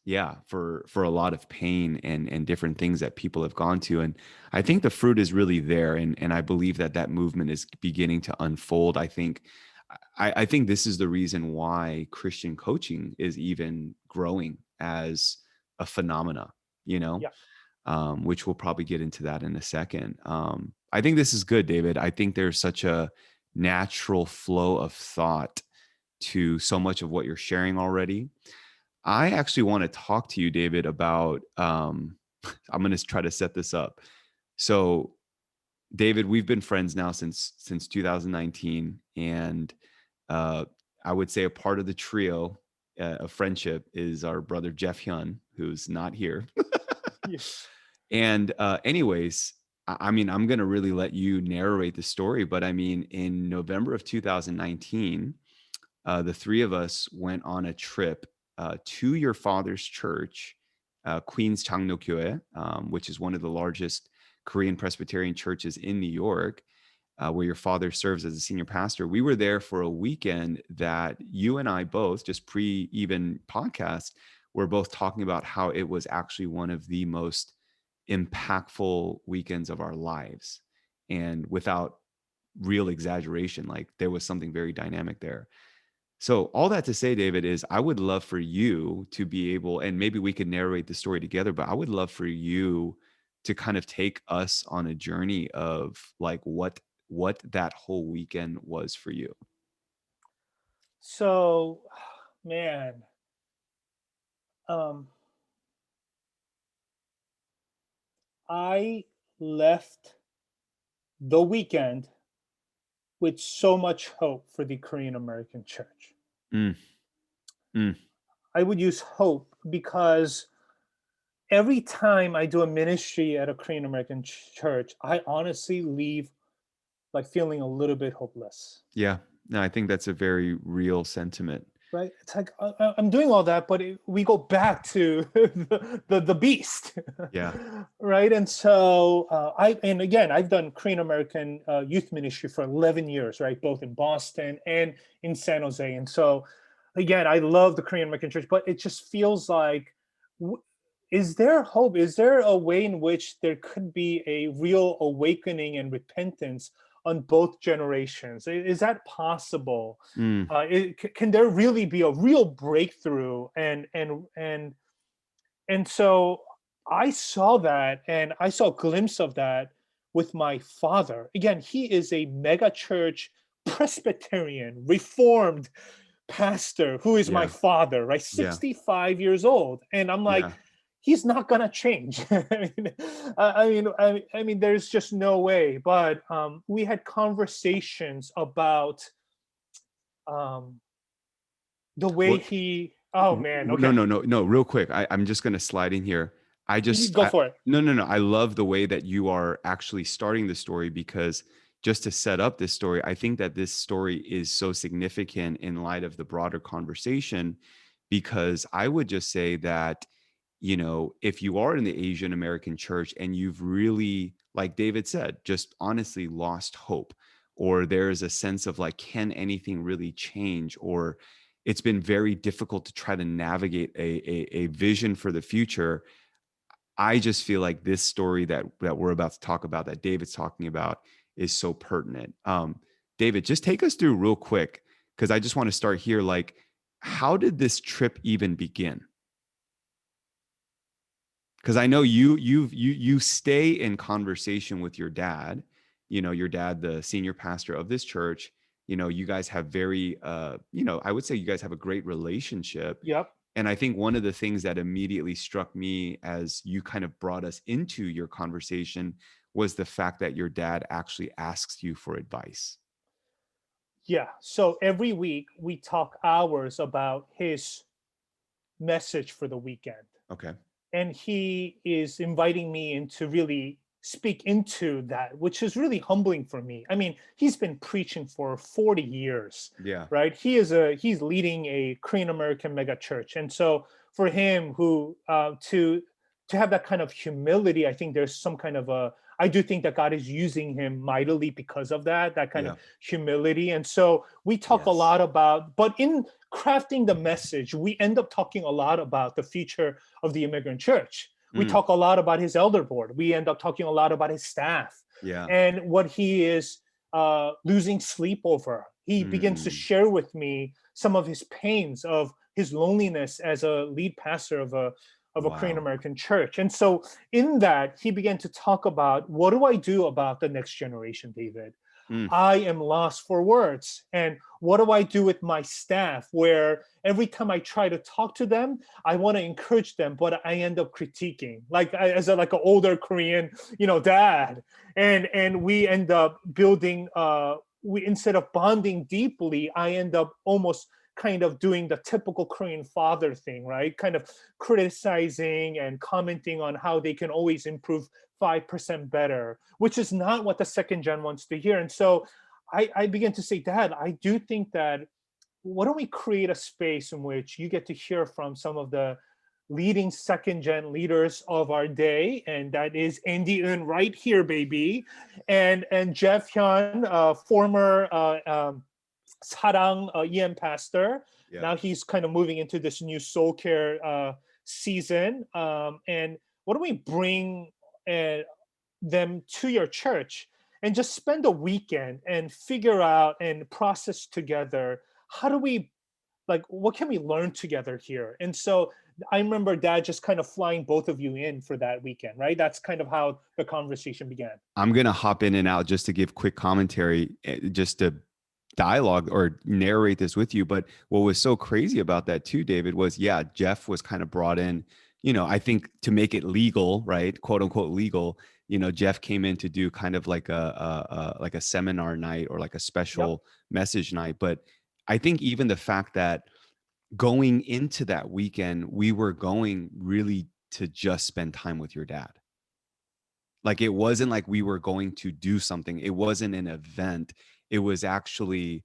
yeah, for a lot of pain and different things that people have gone to. And I think the fruit is really there, and I believe that that movement is beginning to unfold. I think this is the reason why Christian coaching is even growing as a phenomena, you know Yeah, which we'll probably get into that in a second. I think this is good, David. I think there's such a natural flow of thought to so much of what you're sharing already. I actually want to talk to you, David, about I'm going to try to set this up. So, David, we've been friends now since 2019, and uh, I would say a part of the trio of friendship is our brother Jeff Hyun, who's not here. yeah, And anyways, I mean, I'm going to really let you narrate the story, but I mean, in November of 2019, the three of us went on a trip to your father's church, Queens Changnokyoe, which is one of the largest Korean Presbyterian churches in New York, where your father serves as a senior pastor. We were there for a weekend that you and I both, just pre even podcast, were both talking about how it was actually one of the most impactful weekends of our lives. And without real exaggeration, like there was something very dynamic there. So all that to say, David, is I would love for you to be able, and maybe we could narrate the story together, but I would love for you to kind of take us on a journey of like what that whole weekend was for you. So, man, um, I left the weekend with so much hope for the Korean American church. Mm, mm, I would use hope because every time I do a ministry at a Korean American church, I honestly leave like feeling a little bit hopeless. yeah. No, I think that's a very real sentiment. Right? It's like I'm doing all that, but we go back to the beast, Yeah. right? And so and again, I've done Korean American youth ministry for 11 years, right? Both in Boston and in San Jose. And so again, I love the Korean American church, but it just feels like, is there hope? Is there a way in which there could be a real awakening and repentance on both generations? Is that possible? Mm, Can there really be a real breakthrough? And so I saw that, and I saw a glimpse of that with my father. Again, he is a mega church Presbyterian Reformed pastor who is my yeah. father, right? Yeah. 65 years old. And I'm like, Yeah. he's not gonna change. I mean, there's just no way. But we had conversations about um, the way Well, he. Oh man, No, okay, no, no, no. Real quick, I'm just going to slide in here. you go for it. No, no, no. I love the way that you are actually starting the story, because just to set up this story, I think that this story is so significant in light of the broader conversation, because I would just say that, if you are in the Asian American church and you've really, like David said, just honestly lost hope, or there's a sense of like, can anything really change? Or it's been very difficult to try to navigate a vision for the future. I just feel like this story that we're about to talk about, that David's talking about, is so pertinent. David, just take us through real quick, because I just want to start here. Like, how did this trip even begin? Because I know you stay in conversation with your dad. Your dad, the senior pastor of this church. You guys have very, I would say you guys have a great relationship. Yep. And I think one of the things that immediately struck me as you kind of brought us into your conversation was the fact that your dad actually asks you for advice. Yeah. So every week we talk hours about his message for the weekend. Okay. And he is inviting me in to really speak into that, which is really humbling for me. I mean, he's been preaching for 40 years, Yeah. right? He's leading a Korean American mega church. And so for him who to have that kind of humility, I think there's some kind of a, I do think that God is using him mightily because of that kind of Yeah. humility. And so we talk a Yes. lot about, but in crafting the message, we end up talking a lot about the future of the immigrant church. We Mm, talk a lot about his elder board. We end up talking a lot about his staff yeah. and what he is losing sleep over. He begins to Mm, share with me some of his pains of his loneliness as a lead pastor of a Korean wow. American church. And so in that, he began to talk about, what do I do about the next generation, David? Mm, I am lost for words. And what do I do with my staff, where every time I try to talk to them, I want to encourage them, but I end up critiquing, like as a like an older Korean, dad. And we end up building we, instead of bonding deeply, I end up almost kind of doing the typical Korean father thing, right? Kind of criticizing and commenting on how they can always improve 5% better, which is not what the second gen wants to hear. And so I began to say, Dad, I do think that, why don't we create a space in which you get to hear from some of the leading second gen leaders of our day, and that is Andy Un right here, baby, and Jeff Hyun, former Sarang EM pastor. yeah. Now he's kind of moving into this new soul care season, and why don't we bring uh, them to your church and just spend a weekend and figure out and process together, how do we, like, what can we learn together here? And so I remember dad just kind of flying both of you in for that weekend, right? That's kind of how the conversation began. I'm gonna hop in and out just to give quick commentary, just to dialogue or narrate this with you. But what was so crazy about that too, David, was yeah, Jeff was kind of brought in, I think to make it legal, right? Quote unquote legal. Jeff came in to do kind of like a seminar night or like a Yep. special message night. But I think even the fact that going into that weekend, we were going really to just spend time with your dad. Like it wasn't like we were going to do something. It wasn't an event. It was actually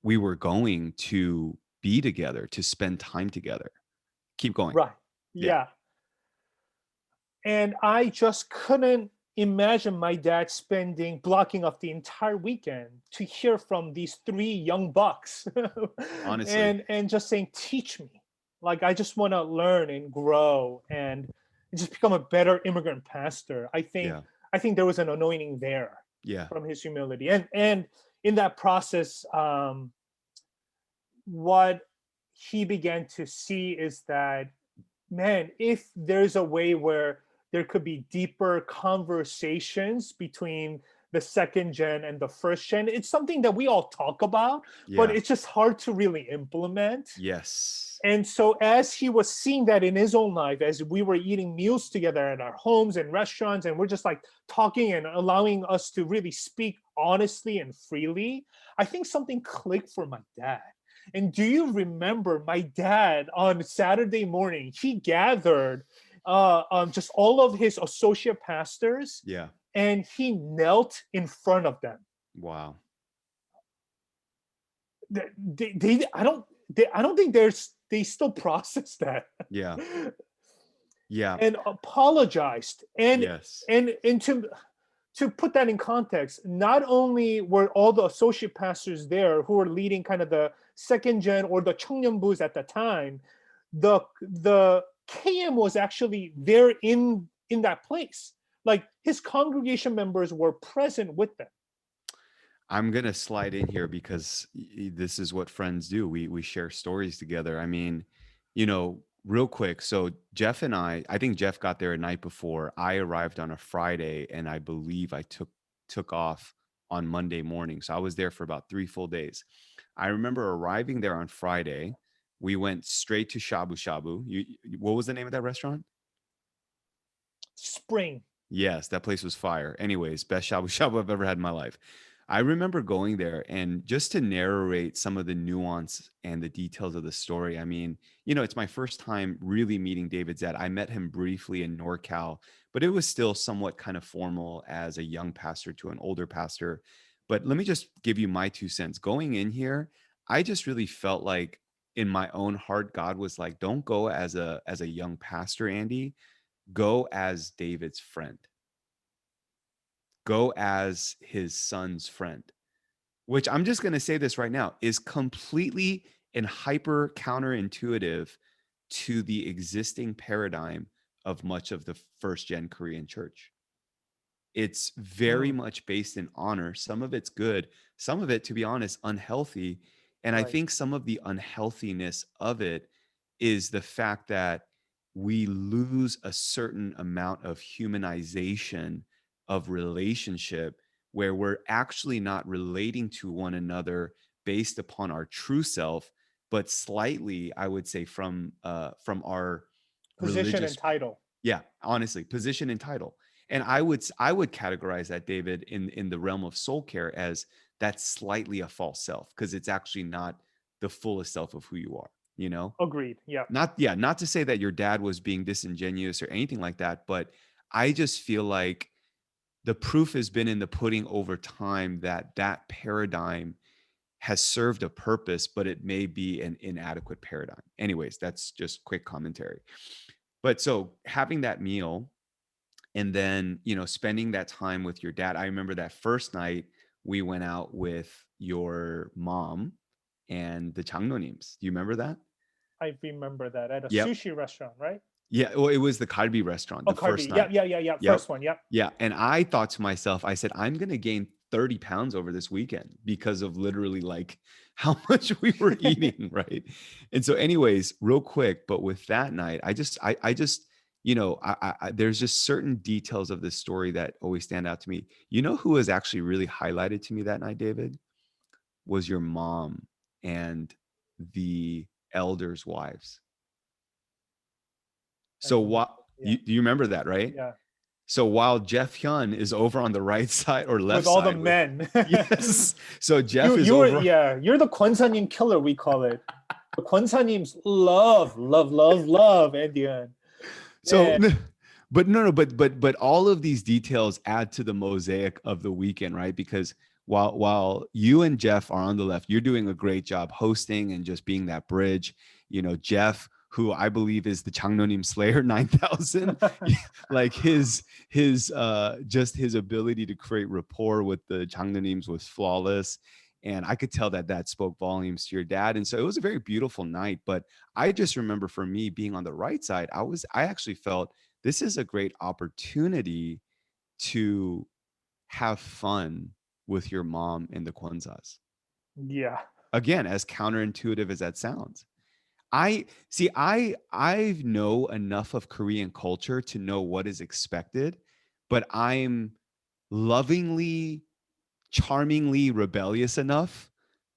we were going to be together, to spend time together. Keep going. Right. Yeah. Yeah. And I just couldn't imagine my dad spending blocking off the entire weekend to hear from these three young bucks Honestly. and just saying, teach me. Like I just want to learn and grow and just become a better immigrant pastor. Yeah. I think there was an anointing there Yeah. from his humility. And in that process, what he began to see is that, man, if there's a way where there could be deeper conversations between the second gen and the first gen, it's something that we all talk about, but Yeah. it's just hard to really implement. Yes. And so, as he was seeing that in his own life, as we were eating meals together at our homes and restaurants, and we're just like talking and allowing us to really speak honestly and freely, I think something clicked for my dad. And do you remember my dad on Saturday morning? He gathered just all of his associate pastors Yeah. and he knelt in front of them. Wow. I don't think they still process that. Yeah. Yeah. And apologized Yes. and to put that in context, not only were all the associate pastors there who were leading kind of the second gen or the 청년부s at the time, the KM was actually there in that place. Like his congregation members were present with them. I'm gonna slide in here because this is what friends do. We share stories together. I mean, real quick. So Jeff and I think Jeff got there a night before. I arrived on a Friday, and I believe I took off on Monday morning. So I was there for about 3 full days. I remember arriving there on Friday. We went straight to Shabu Shabu. What was the name of that restaurant? Spring. Yes, that place was fire. Anyways, best shabu shabu I've ever had in my life. I remember going there and just to narrate some of the nuance and the details of the story. I mean, it's my first time really meeting David's dad. I met him briefly in NorCal, but it was still somewhat kind of formal as a young pastor to an older pastor. But let me just give you my 2 cents. Going in here, I just really felt like in my own heart, God was like, don't go as a young pastor, Andy, go as David's friend, go as his son's friend, which I'm just going to say this right now is completely and hyper counterintuitive to the existing paradigm of much of the first gen Korean church. It's very Mm, much based in honor. Some of it's good, some of it, to be honest, unhealthy. And I right. think some of the unhealthiness of it is the fact that we lose a certain amount of humanization of relationship where we're actually not relating to one another based upon our true self, but slightly, I would say, from our Position and religious, title. yeah, honestly, position and title. And I would categorize that, David, in the realm of soul care as that's slightly a false self because it's actually not the fullest self of who you are, you know? Agreed. Yeah. Not yeah, not to say that your dad was being disingenuous or anything like that, but I just feel like the proof has been in the pudding over time that that paradigm has served a purpose, but it may be an inadequate paradigm. Anyways, that's just quick commentary. But so having that meal and then spending that time with your dad. I remember that first night we went out with your mom and the Changnonims. Do you remember that? I remember that at a Yep. sushi restaurant, right? Yeah, well, it was the Kalbi restaurant, Oh, the first Carby. Yeah, night. yeah, yeah, yeah. Yep. First one. Yep. Yeah. And I thought to myself, I said, I'm going to gain 30 pounds over this weekend because of literally like how much we were eating. Right. And so, anyways, real quick, but with that night, I just, there's just certain details of this story that always stand out to me. You know who was actually really highlighted to me that night, David? Was your mom and the elders' wives. I So remember. what Yeah, do you remember that, right? yeah. So while Jeff Hyun is over on the right side or With left all the side with men. yes. So Jeff you is you were, over. yeah. You're the 권사님 killer, we call it. The 권사님's love, love, love, love, Indian. So Man. but no, but all of these details add to the mosaic of the weekend, right? Because while you and Jeff are on the left, you're doing a great job hosting and just being that bridge. Jeff, who I believe is the Changnonim Slayer 9000, like his just his ability to create rapport with the Changnonims was flawless. And I could tell that that spoke volumes to your dad. And so it was a very beautiful night. But I just remember for me being on the right side, I actually felt this is a great opportunity to have fun with your mom in the Kwanzas. Yeah. Again, as counterintuitive as that sounds. I know enough of Korean culture to know what is expected, but I'm lovingly, charmingly rebellious enough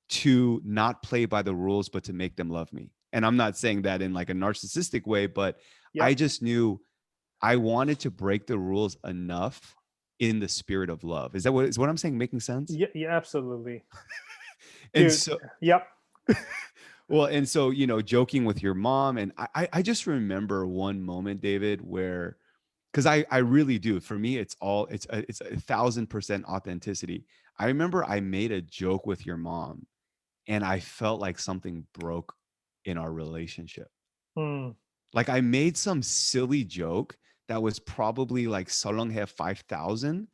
to not play by the rules, but to make them love me. And I'm not saying that in like a narcissistic way, but I Yep. just knew I wanted to break the rules enough in the spirit of love. Is what I'm saying making sense? Yeah, yeah, absolutely. And Dude. so Yep. well, and so, joking with your mom. And I just remember one moment, David, where because I really do. For me, it's 1,000% authenticity. I remember I made a joke with your mom and I felt like something broke in our relationship. Hmm. Like I made some silly joke that was probably like Solonghae 5,000,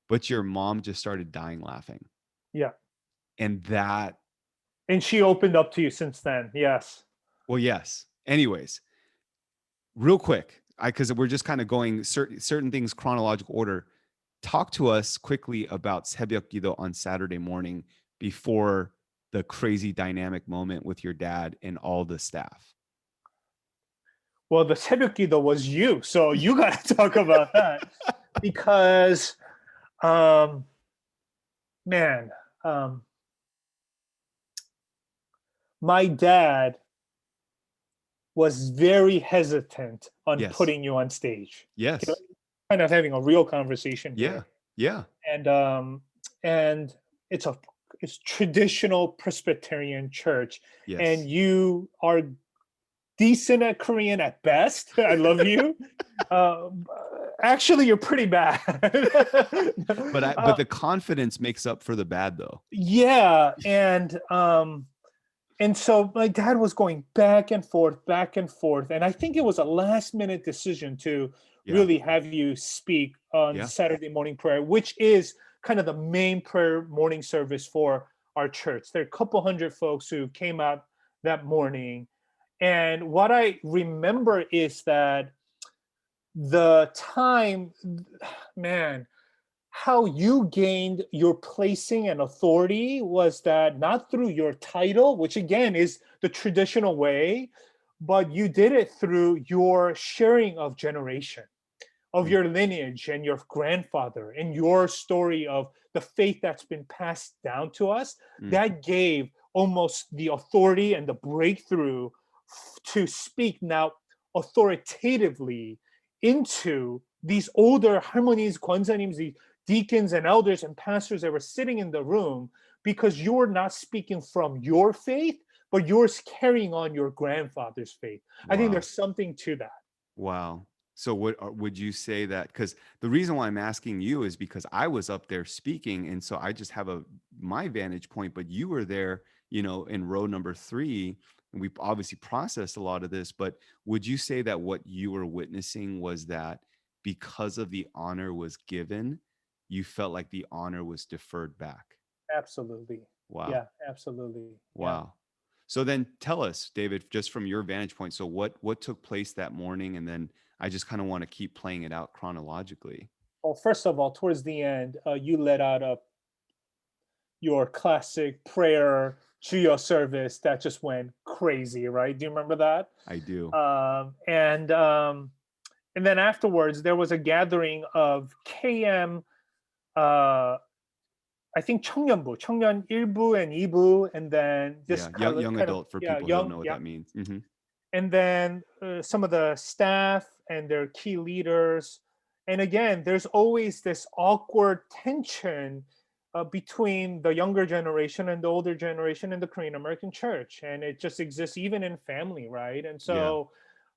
but your mom just started dying laughing. Yeah. And that, And she opened up to you since then. Yes. well, yes. Anyways, real quick, because we're just kind of going certain things chronological order. Talk to us quickly about Sebyok Gido on Saturday morning before the crazy dynamic moment with your dad and all the staff. Well, the 새벽기도 was you, so you got to talk about that because, um, man, um, my dad was very hesitant on Yes. putting you on stage. Okay, Yes. kind of having a real conversation Yeah. here, Yeah. and and it's a it's traditional Presbyterian church, Yes. and you are decent at Korean at best. I love you. Uh, Actually, you're pretty bad. But the confidence makes up for the bad though. Yeah, and so my dad was going back and forth, and I think it was a last minute decision to Yeah. really have you speak on Yeah. Saturday morning prayer, which is kind of the main prayer morning service for our church. There are a couple hundred folks who came out that morning, and what I remember is that the time, man, how you gained your placing and authority was that not through your title, which again is the traditional way, but you did it through your sharing of generation, of Mm, your lineage and your grandfather and your story of the faith that's been passed down to us. mm, That gave almost the authority and the breakthrough to speak now authoritatively into these older harmonies, 권사님s, the deacons and elders and pastors that were sitting in the room, because you're not speaking from your faith, but you're carrying on your grandfather's faith. I think wow. there's something to that. Wow. So would you say that, because the reason why I'm asking you is because I was up there speaking, and so I just have my vantage point, but you were there, in row number 3, and we obviously processed a lot of this, but would you say that what you were witnessing was that because of the honor was given, you felt like the honor was deferred back? Absolutely. Wow. Yeah, absolutely. Yeah. Wow. So then tell us, David, just from your vantage point. So what took place that morning? And then I just kind of want to keep playing it out chronologically. Well, first of all, towards the end, you let out your classic prayer Juyo service that just went crazy, right? Do you remember that? I do. Um, and um, and then afterwards, there was a gathering of KM. Uh, I think 청년부, 청년 1부 and 2부, and then Yeah. just Young kind of adult for yeah, people who don't young, know what yeah, that means. Hmm. and then some of the staff and their key leaders. And again, there's always this awkward tension between the younger generation and the older generation in the Korean American church. And it just exists even in family, right? And Yeah.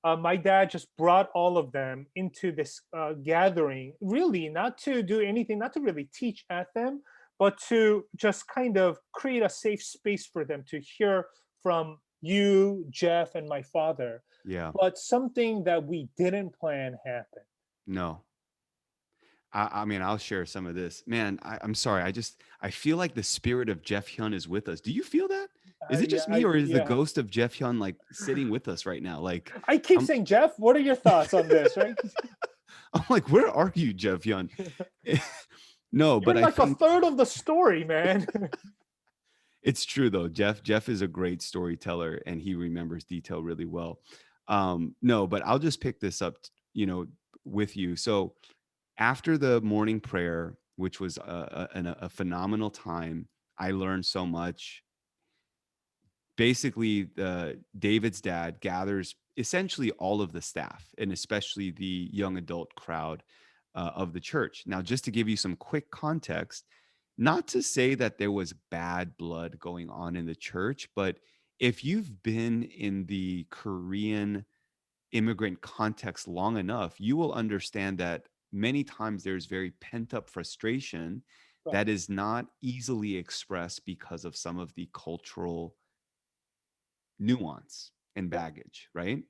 so my dad just brought all of them into this gathering, really not to do anything, not to really teach at them, but to just kind of create a safe space for them to hear from you, Jeff, and my father. Yeah. But something that we didn't plan happened. No. I mean, I'll share some of this. Man, I'm sorry. I feel like the spirit of Jeff Hyun is with us. Do you feel that? Is it Yeah, just me, or is the yeah. ghost of Jeff Hyun like sitting with us right now? Like, I keep I'm, saying, Jeff, what are your thoughts on this? Right? I'm like, where are you, Jeff Hyun? No, but You're I like a think third of the story, man. it's true though. Jeff is a great storyteller and he remembers detail really well. No, but I'll just pick this up, with you. So after the morning prayer, which was a phenomenal time, I learned so much. Basically, David's dad gathers essentially all of the staff and especially the young adult crowd of the church. Now, just to give you some quick context, not to say that there was bad blood going on in the church, but if you've been in the Korean immigrant context long enough, you will understand that many times there's very pent up frustration Right. that is not easily expressed because of some of the cultural nuance and Yeah. baggage, right?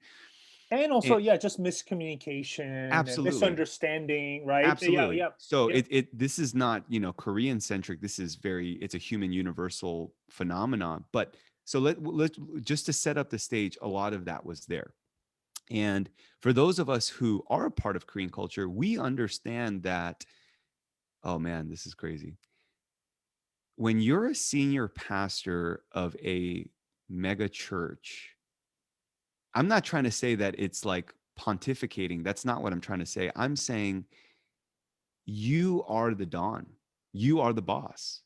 And also, And yeah, just miscommunication and absolutely. misunderstanding, right? Yeah, Absolutely. yeah, So yeah. this is not, Korean centric. This is it's a human universal phenomenon. But so let just to set up the stage, a lot of that was there. And for those of us who are a part of Korean culture, we understand that, oh man, this is crazy. When you're a senior pastor of a mega church, I'm not trying to say that it's like pontificating. That's not what I'm trying to say. I'm saying you are the Don. You are the boss.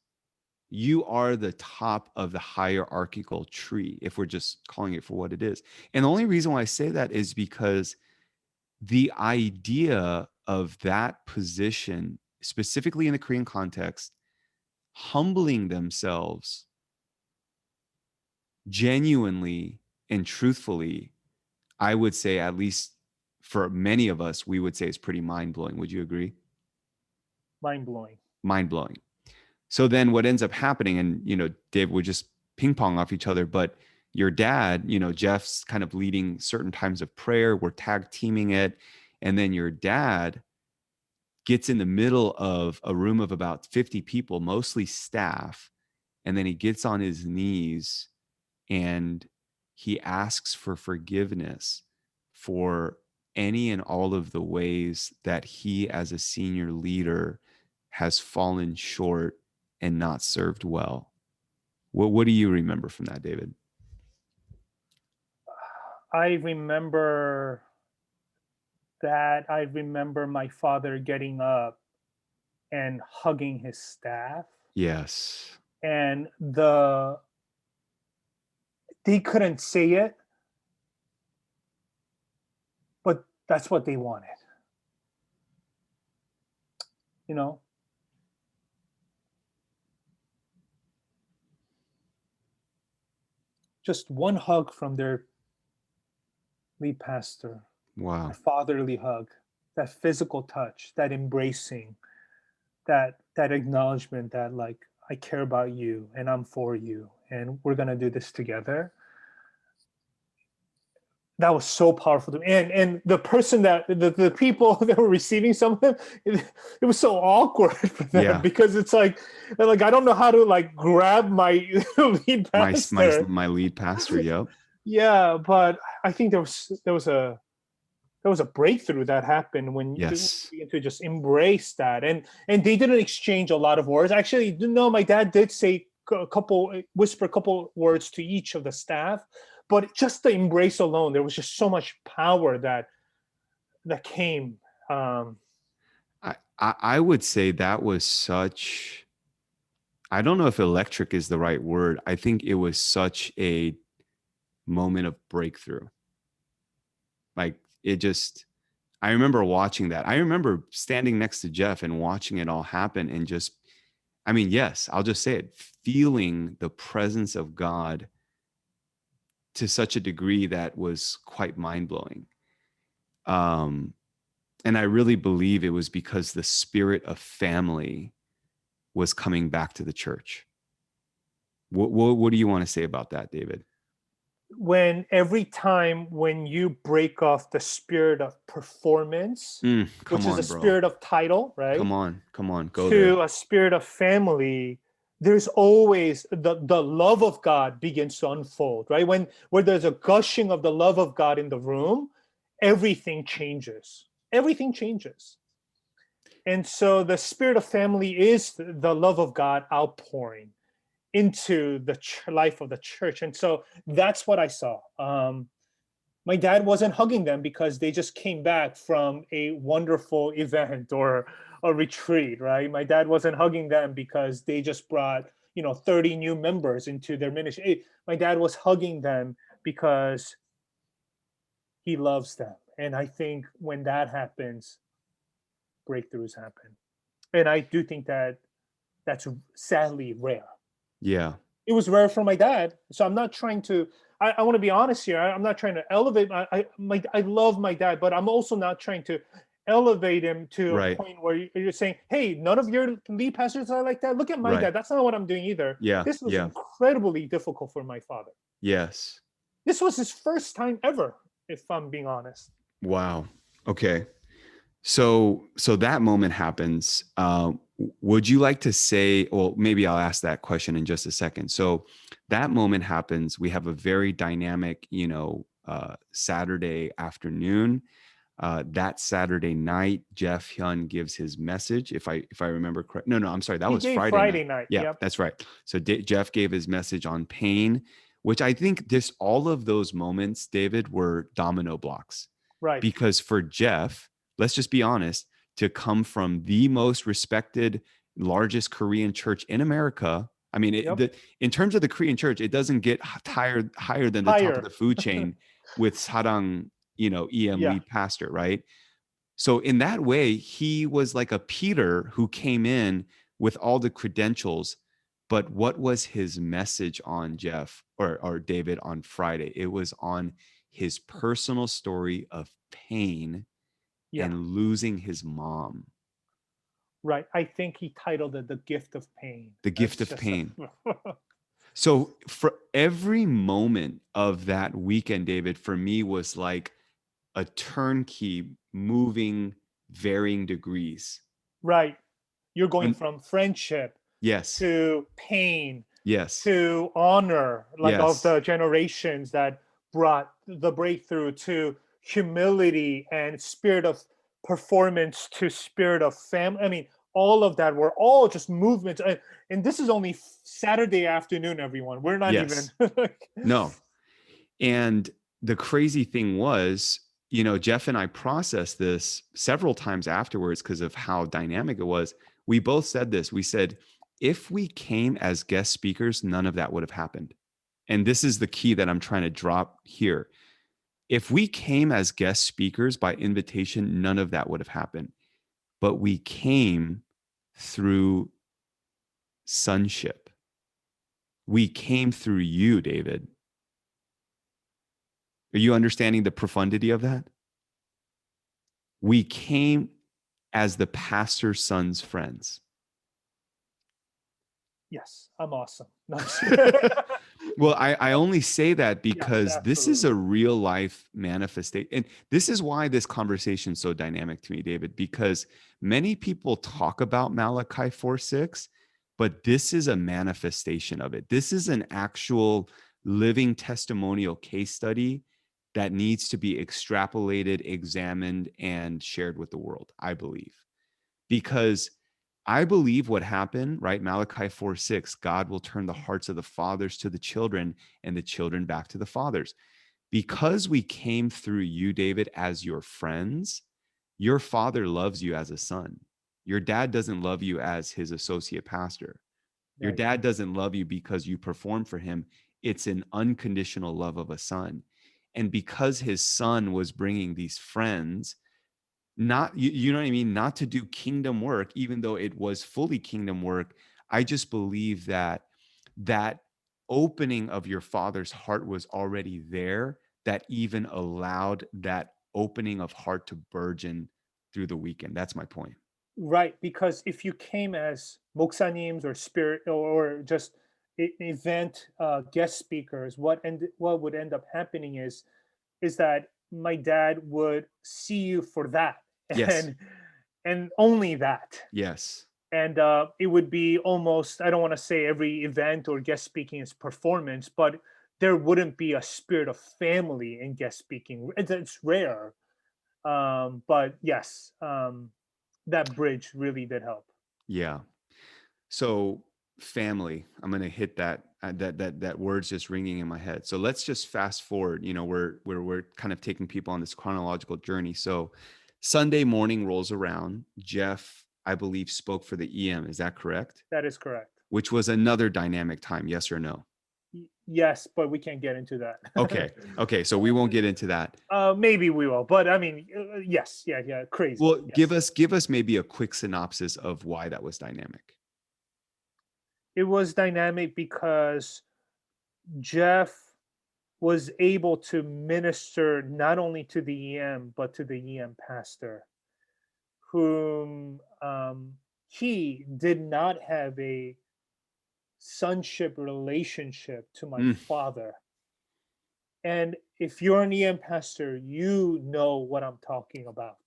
You are the top of the hierarchical tree, if we're just calling it for what it is. And the only reason why I say that is because the idea of that position, specifically in the Korean context, humbling themselves genuinely and truthfully, I would say, at least for many of us, we would say it's pretty mind blowing. Would you agree? Mind blowing. Mind blowing. So then what ends up happening, and, Dave would just ping pong off each other, but your dad, Jeff's kind of leading certain times of prayer, we're tag teaming it. And then your dad gets in the middle of a room of about 50 people, mostly staff. And then he gets on his knees and he asks for forgiveness for any and all of the ways that he, as a senior leader, has fallen short and not served well. What do you remember from that, David? I remember that. I remember my father getting up and hugging his staff. Yes. And they couldn't say it, but that's what they wanted. You know, just one hug from their lead pastor, a Wow. fatherly hug, that physical touch, that embracing, that acknowledgement that, like, I care about you and I'm for you and we're gonna do this together. that was so powerful to me. And the person that the people that were receiving some of them, it was so awkward for them, Yeah. because it's like they're like, I don't know how to like grab my lead pastor. My lead pastor. Yep. Yeah, but I think there was a breakthrough that happened when you Yes. begin to just embrace that. And they didn't exchange a lot of words. Actually, no, my dad did say whisper a couple words to each of the staff, but just the embrace alone, there was just so much power that came. Um, I would say that was such, I don't know if electric is the right word. I think it was such a moment of breakthrough. Like it just, I remember watching that. I remember standing next to Jeff and watching it all happen and just, I mean, yes, I'll just say it, feeling the presence of God to such a degree that was quite mind blowing. Um, and I really believe it was because the spirit of family was coming back to the church. What do you want to say about that, David? when every time when you break off the spirit of performance, Come which is a on, bro. spirit of title, right, Come on, go there. to a spirit of family, there's always the love of God begins to unfold, right? Where there's a gushing of the love of God in the room, everything changes. Everything changes. And so the spirit of family is the love of God outpouring into the life of the church. And so that's what I saw. My dad wasn't hugging them because they just came back from a wonderful event or a retreat, right? My dad wasn't hugging them because they just brought 30 new members into their ministry. My dad was hugging them because he loves them. And I think when that happens, breakthroughs happen. And I do think that that's sadly rare. Yeah. It was rare for my dad. So I'm not trying to. I want to be honest here. I'm not trying to elevate. I love my dad, but I'm also not trying to elevate him to a Right. point where you're saying, "Hey, none of your lead pastors are like that. Look at my Right. dad." That's not what I'm doing either. Yeah. This was Yeah. incredibly difficult for my father. Yes. This was his first time ever, if I'm being honest. Wow. Okay. So that moment happens. Would you like to say, well, maybe I'll ask that question in just a second. So that moment happens. We have a very dynamic, Saturday afternoon. That Saturday night, Jeff Hyun gives his message. If I remember correct. No, I'm sorry. That He was gave Friday night. Friday night. Yeah, Yep. that's right. So Jeff gave his message on pain, which I think all of those moments, David, were domino blocks. Right. Because for Jeff, let's just be honest, to come from the most respected, largest Korean church in America. I mean, Yep. in terms of the Korean church, it doesn't get higher than the top of Higher. the food chain with Sarang, EM Yeah. lead pastor, right? So in that way, he was like a Peter who came in with all the credentials. But what was his message on Jeff or David on Friday? It was on his personal story of pain Yeah. and losing his mom. Right. I think he titled it "The Gift of Pain." The gift That's of just a pain. So for every moment of that weekend, David, for me was like a turnkey moving varying degrees. right. You're going And from friendship yes, to pain yes, to honor, like of yes, the generations that brought the breakthrough, to humility and spirit of performance to spirit of family. I mean, all of that were all just movements. And this is only Saturday afternoon, everyone. We're not even. yes. No. And the crazy thing was, Jeff and I processed this several times afterwards because of how dynamic it was. We both said this. We said, if we came as guest speakers, none of that would have happened. And this is the key that I'm trying to drop here. If we came as guest speakers by invitation, none of that would have happened. But we came through sonship. We came through you, David. Are you understanding the profundity of that? We came as the pastor's son's friends. Yes, I'm awesome. No, Well, I only say that Yes, because this is a absolutely. real life manifestation. And this is why this conversation is so dynamic to me, David, because many people talk about Malachi 4:6, but this is a manifestation of it. This is an actual living testimonial case study that needs to be extrapolated, examined, and shared with the world, I believe. Because I believe what happened, right? Malachi 4:6, God will turn the hearts of the fathers to the children and the children back to the fathers. Because we came through you, David, as your friends, your father loves you as a son. Your dad doesn't love you as his associate pastor. Your Right. dad doesn't love you because you perform for him. It's an unconditional love of a son. And because his son was bringing these friends, not you know what I mean, not to do kingdom work, even though it was fully kingdom work. I just believe that that opening of your father's heart was already there, that even allowed that opening of heart to burgeon through the weekend. That's my point. Right, because if you came as 목사님s or spirit or just event guest speakers, what would end up happening is that my dad would see you for that, Yes. and only that. Yes. And it would be almost, I don't want to say every event or guest speaking is performance, but there wouldn't be a spirit of family in guest speaking. It's rare, but yes, that bridge really did help. Yeah. So family, I'm going to hit that that word's just ringing in my head. So let's just fast forward. You know, we're kind of taking people on this chronological journey. So Sunday morning rolls around. Jeff, I believe, spoke for the EM. Is that correct? That is correct. Which was another dynamic time. Yes or no? Yes, but we can't get into that. Okay. Okay. So we won't get into that. Maybe we will, but I mean, yes, yeah, yeah, crazy. Well, Yes, give us maybe a quick synopsis of why that was dynamic. it was dynamic because Jeff was able to minister not only to the EM but to the EM pastor, whom he did not have a sonship relationship to my Mm, father. And if you're an EM pastor, you know what I'm talking about.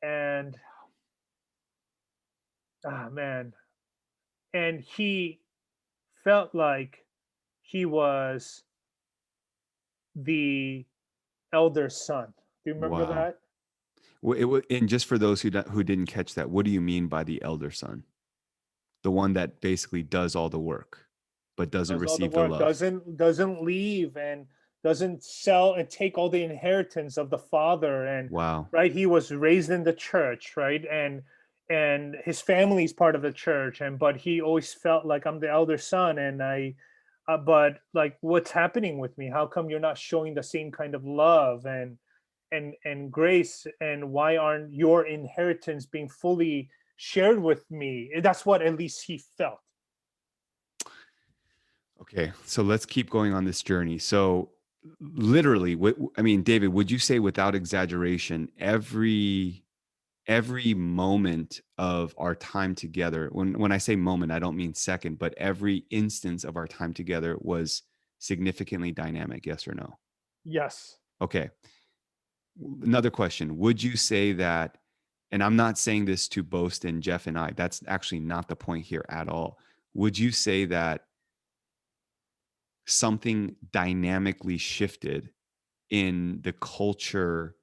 And man, and he felt like he was the elder son. Do you remember wow. that? And just for those who didn't catch that, what do you mean by the elder son? The one that basically does all the work, but doesn't Does all the receive the work, love. doesn't leave, and doesn't sell and take all the inheritance of the father. And Wow. right, he was raised in the church, right, and his family's part of the church, and but he always felt like I'm the elder son, and I but like, what's happening with me? How come you're not showing the same kind of love and grace, and why aren't your inheritance being fully shared with me? That's what at least he felt. Okay, so let's keep going on this journey. So literally, I mean, David, would you say without exaggeration, every moment of our time together, when I say moment, I don't mean second, but every instance of our time together was significantly dynamic, yes or no? Yes. Okay. Another question. Would you say that, and I'm not saying this to boast in Jeff and I, that's actually not the point here at all. Would you say that something dynamically shifted in the culture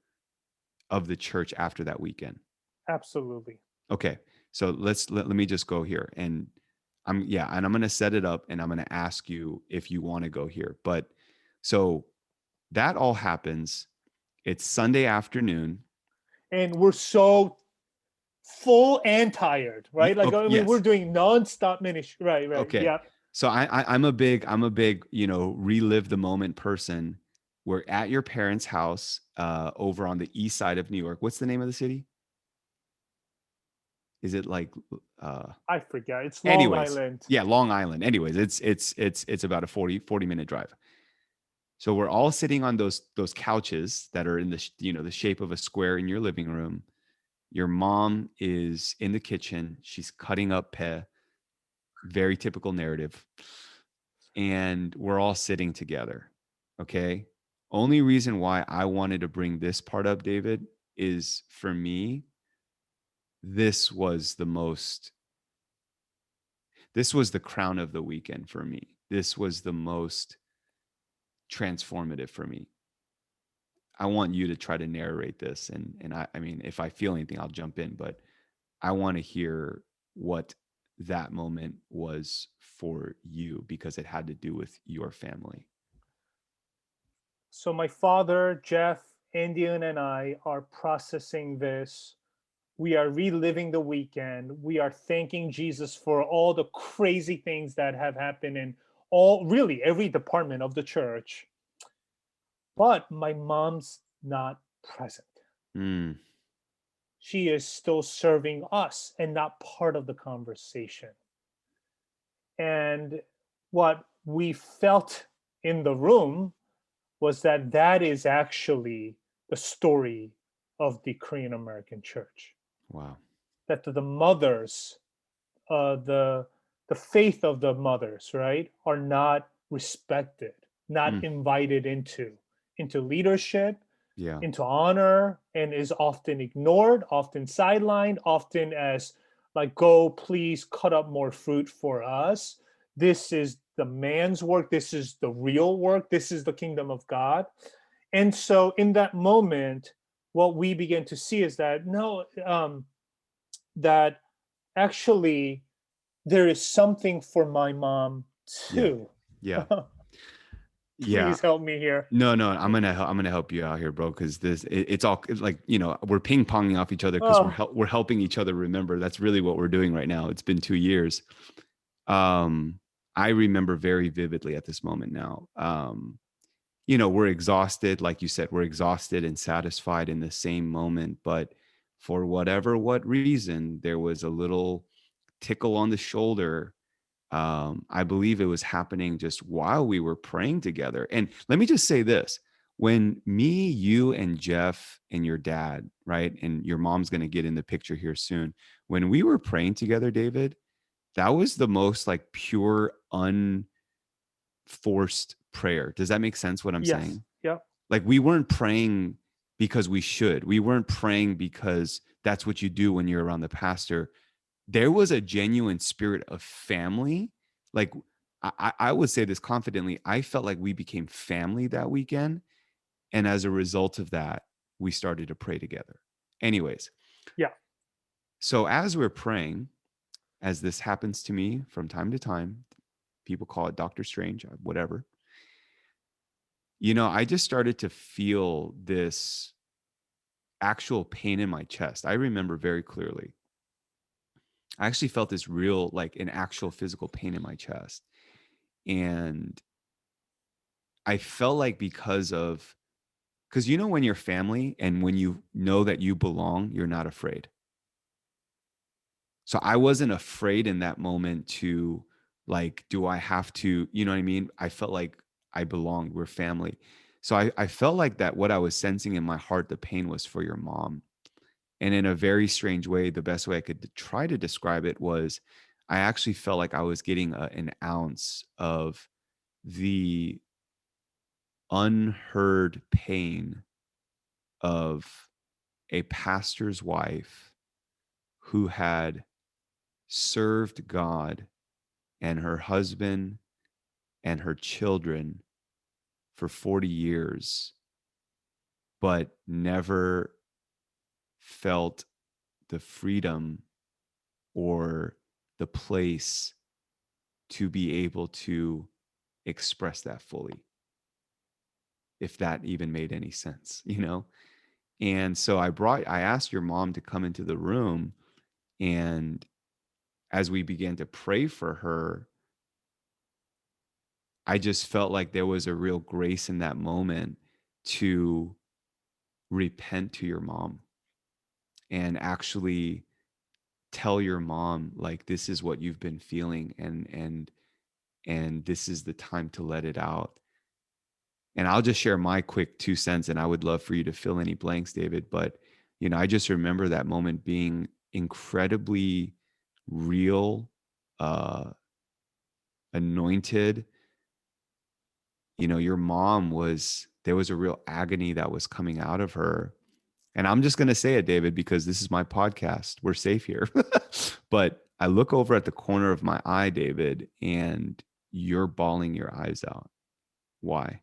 of the church after that weekend? Absolutely. Okay. So let me just go here, and I'm going to set it up, and I'm going to ask you if you want to go here. But so that all happens. It's Sunday afternoon. And we're so full and tired, right? Like, Okay, I mean, we're yes. doing nonstop ministry. Right, right. Okay. Yeah. So I'm a big, relive the moment person. We're at your parents' house over on the east side of New York. What's the name of the city? Is it like uh I forget. It's Long anyways, Island. yeah, Long Island. Anyways, it's about a 40 minute drive. So we're all sitting on those couches that are in the shape of a square in your living room. Your mom is in the kitchen. She's cutting up very typical narrative. and we're all sitting together. Okay. Only reason why I wanted to bring this part up, David, is for me, this was the most, this was the crown of the weekend for me. This was the most transformative for me. I want you to try to narrate this. And I mean, if I feel anything, I'll jump in, but I want to hear what that moment was for you because it had to do with your family. So my father, Jeff, Indian, and I are processing this. We are reliving the weekend. We are thanking Jesus for all the crazy things that have happened in all, really every department of the church. But my mom's not present. Mm, She is still serving us and not part of the conversation. And what we felt in the room was that that is actually the story of the Korean American church. wow. That the mothers, the faith of the mothers, right, are not respected, not Mm, invited into leadership, yeah. into honor, and is often ignored, often sidelined, often as like, go please cut up more fruit for us. This is the man's work. This is the real work. This is the kingdom of God. And so in that moment, what we begin to see is that no, that actually there is something for my mom Yeah. too. Yeah. Yeah. Please help me here. No, no, I'm gonna help you out here, bro. Because it's all it's like we're ping ponging off each other because Oh, we're helping each other remember. That's really what we're doing right now. It's been 2 years. Um, I remember very vividly at this moment now. We're exhausted, like you said, we're exhausted and satisfied in the same moment, but for what reason, there was a little tickle on the shoulder. I believe it was happening just while we were praying together. And let me just say this: when me, you, and Jeff and your dad, right, and your mom's going to get in the picture here soon, when we were praying together, David, that was the most like pure, unforced prayer. Does that make sense what I'm yes. saying? Yep. Like we weren't praying because we should. We weren't praying because that's what you do when you're around the pastor. There was a genuine spirit of family. Like I would say this confidently. I felt like we became family that weekend. And as a result of that, we started to pray together. Anyways, Yeah. so as we're praying, as this happens to me from time to time, people call it Doctor Strange, whatever. I just started to feel this actual pain in my chest. I remember very clearly. I actually felt this real, like an actual physical pain in my chest. And I felt like because when you're family and when you know that you belong, you're not afraid. So I wasn't afraid in that moment to like, do I have to, you know what I mean? I felt like I belonged. We're family. So I felt like that what I was sensing in my heart, the pain was for your mom. And in a very strange way, the best way I could try to describe it was I actually felt like I was getting an ounce of the unheard pain of a pastor's wife who had served God and her husband and her children for 40 years, but never felt the freedom or the place to be able to express that fully, if that even made any sense. And so I asked your mom to come into the room. And as we began to pray for her, I just felt like there was a real grace in that moment to repent to your mom and actually tell your mom like this is what you've been feeling and this is the time to let it out. And I'll just share my quick 2 cents, and I would love for you to fill any blanks, David. But, I just remember that moment being incredibly real, uh, anointed, your mom there was a real agony that was coming out of her. And I'm just going to say it, David, because this is my podcast. We're safe here. But I look over at the corner of my eye, David, and you're bawling your eyes out. Why?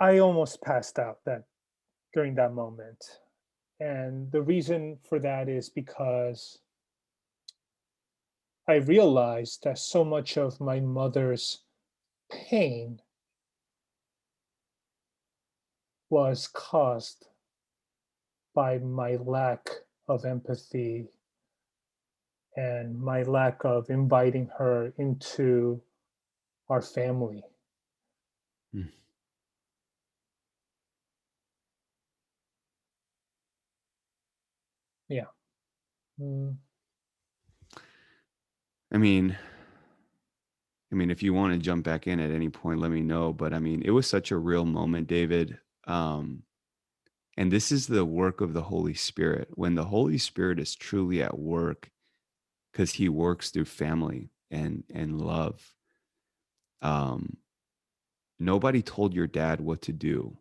I almost passed out that during that moment. And the reason for that is because I realized that so much of my mother's pain was caused by my lack of empathy and my lack of inviting her into our family. Mm. Yeah. Mm, I mean, if you want to jump back in at any point, let me know. But I mean, it was such a real moment, David. And this is the work of the Holy Spirit. When the Holy Spirit is truly at work, because he works through family and love. Um, Nobody told your dad what to do,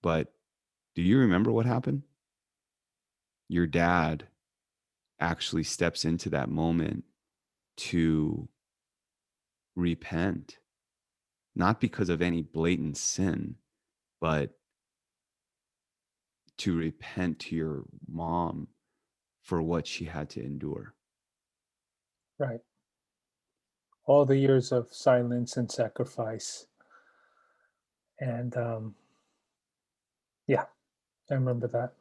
but do you remember what happened? Your dad actually steps into that moment to repent, not because of any blatant sin, but to repent to your mom for what she had to endure. right. All the years of silence and sacrifice. And yeah, I remember that.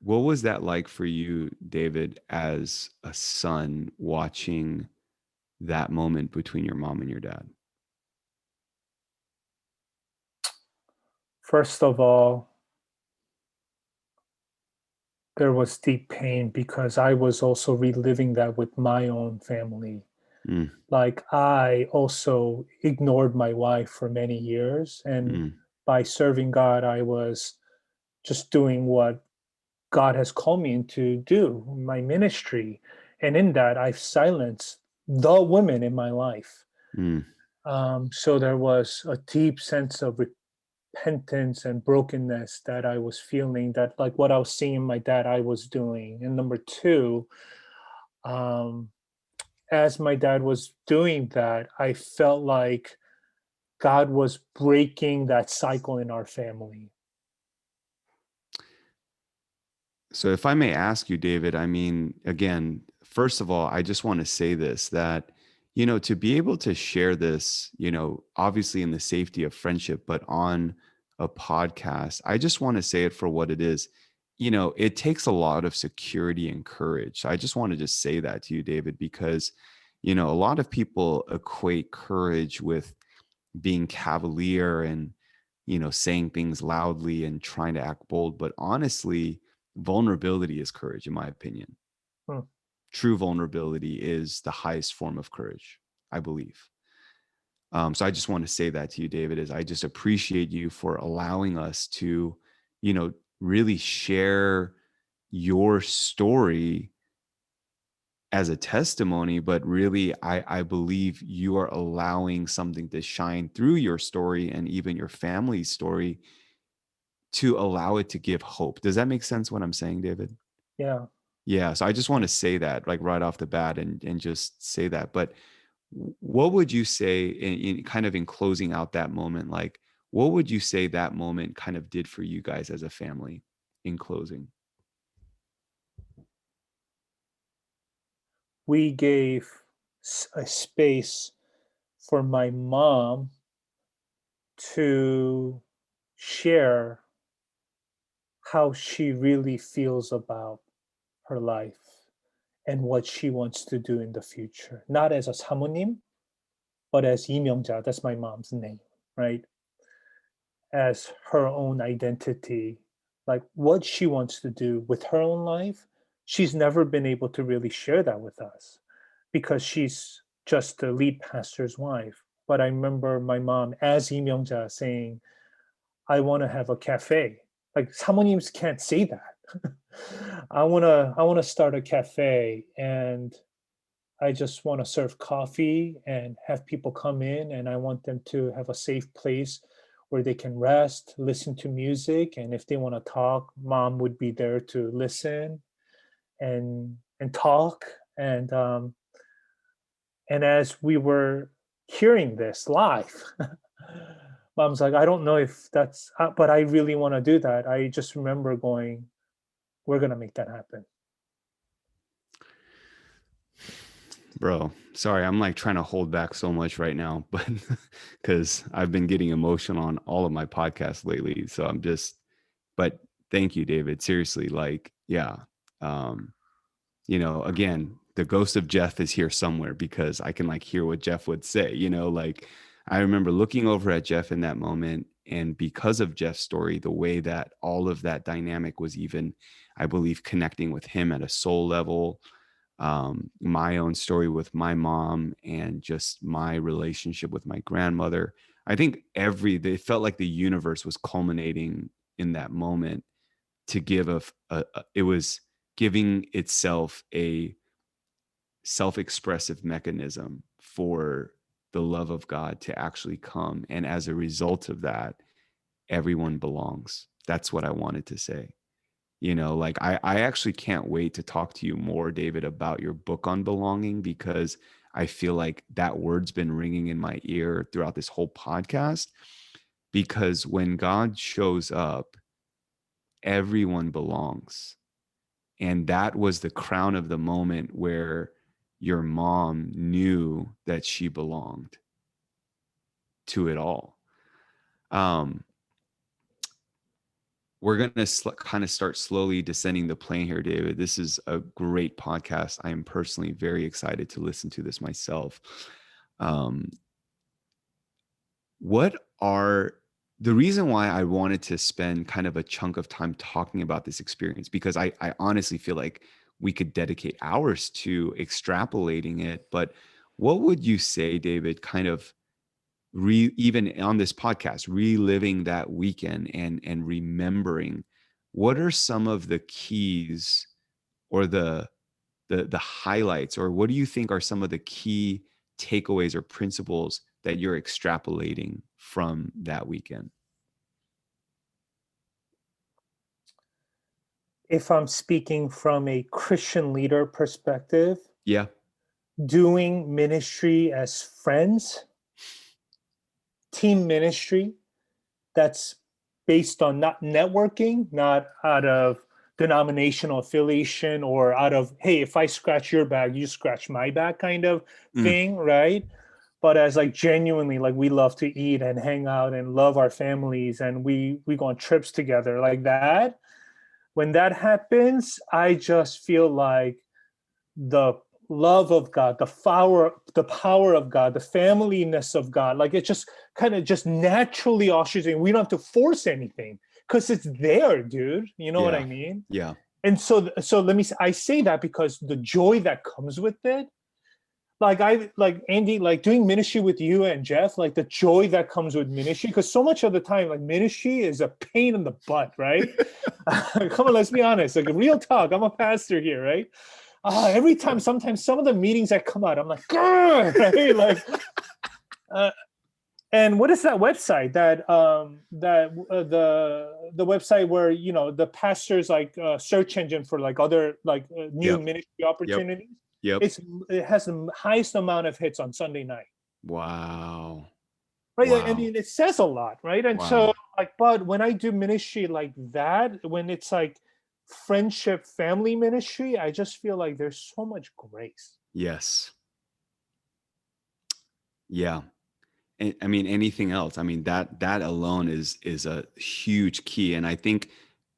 What was that like for you, David, as a son watching that moment between your mom and your dad? First of all, there was deep pain because I was also reliving that with my own family. Mm, Like I also ignored my wife for many years. And mm, by serving God, I was just doing what God has called me to do, my ministry. And in that, I've silenced the women in my life. mm, So there was a deep sense of repentance and brokenness that I was feeling, that like what I was seeing my dad, I was doing. And number two, um, as my dad was doing that, I felt like God was breaking that cycle in our family. So, if I may ask you, David, I mean, again, first of all, I just want to say this that, to be able to share this, obviously in the safety of friendship, but on a podcast, I just want to say it for what it is. It takes a lot of security and courage. So I just want to just say that to you, David, because, a lot of people equate courage with being cavalier and saying things loudly and trying to act bold, but honestly, vulnerability is courage, in my opinion. Hmm. True vulnerability is the highest form of courage, I believe. So I just want to say that to you, David, is I just appreciate you for allowing us to really share your story as a testimony, but really, I believe you are allowing something to shine through your story and even your family's story to allow it to give hope. Does that make sense what I'm saying, David? Yeah. Yeah. So I just want to say that like right off the bat and just say that. But what would you say in kind of in closing out that moment? Like, what would you say that moment kind of did for you guys as a family in closing? We gave a space for my mom to share how she really feels about her life and what she wants to do in the future. Not as a 사모님, but as 이명자, that's my mom's name, right? As her own identity, like what she wants to do with her own life. She's never been able to really share that with us. because she's just the lead pastor's wife. But I remember my mom, as Lee Myung-ja, saying, I want to have a cafe. Like 사모님s can't say that. I wanna start a cafe, and I just want to serve coffee and have people come in, and I want them to have a safe place where they can rest, listen to music, and if they want to talk, mom would be there to listen and talk. And as we were hearing this live, mom's like, I don't know if that's, but I really want to do that. I just remember going, we're gonna make that happen. Bro, sorry, I'm like trying to hold back so much right now, but because I've been getting emotional on all of my podcasts lately. So I'm just, but thank you, David. Seriously, like, yeah. Um, again, the ghost of Jeff is here somewhere because I can like hear what Jeff would say, like I remember looking over at Jeff in that moment. And because of Jeff's story, the way that all of that dynamic was even, I believe, connecting with him at a soul level, my own story with my mom and just my relationship with my grandmother. I think it felt like the universe was culminating in that moment to give it was giving itself a self-expressive mechanism for the love of God to actually come. And as a result of that, everyone belongs. That's what I wanted to say. Like I actually can't wait to talk to you more, David, about your book on belonging, because I feel like that word's been ringing in my ear throughout this whole podcast. Because when God shows up, everyone belongs. And that was the crown of the moment where your mom knew that she belonged to it all. We're going to kind of start slowly descending the plane here, David. This is a great podcast. I am personally very excited to listen to this myself. What are the reason why I wanted to spend kind of a chunk of time talking about this experience, because I honestly feel like we could dedicate hours to extrapolating it. But what would you say, David, kind of even on this podcast, reliving that weekend and remembering, what are some of the keys or the highlights, or what do you think are some of the key takeaways or principles that you're extrapolating from that weekend? If I'm speaking from a Christian leader perspective, Yeah. doing ministry as friends, team ministry, that's based on not networking, not out of denominational affiliation or out of, hey, if I scratch your back, you scratch my back kind of Mm. thing, right? But as like genuinely, like we love to eat and hang out and love our families, and we go on trips together like that. When that happens, I just feel like the love of God, the power of God, the familyness of God, like it just kind of just naturally ushers in. We don't have to force anything because it's there, dude. You know what I Yeah. mean? Yeah. And so let me say, I say that because the joy that comes with it, like Andy, like doing ministry with you and Jeff, like the joy that comes with ministry, because so much of the time, like ministry is a pain in the butt, right? Come on, let's be honest. Like real talk. I'm a pastor here, right? Every time, sometimes some of the meetings that come out, I'm like, "Grr," right? Like, and what is that website the website where the pastors like search engine for like other like new Yep. ministry Yep. opportunities? Yep. It has the highest amount of hits on Sunday night, Wow. right? I Wow. mean, it says a lot, right? And Wow. so like, but when I do ministry like that, when it's like friendship, family ministry, I just feel like there's so much grace. Yes. Yeah. I mean, anything else. I mean, that alone is a huge key. And I think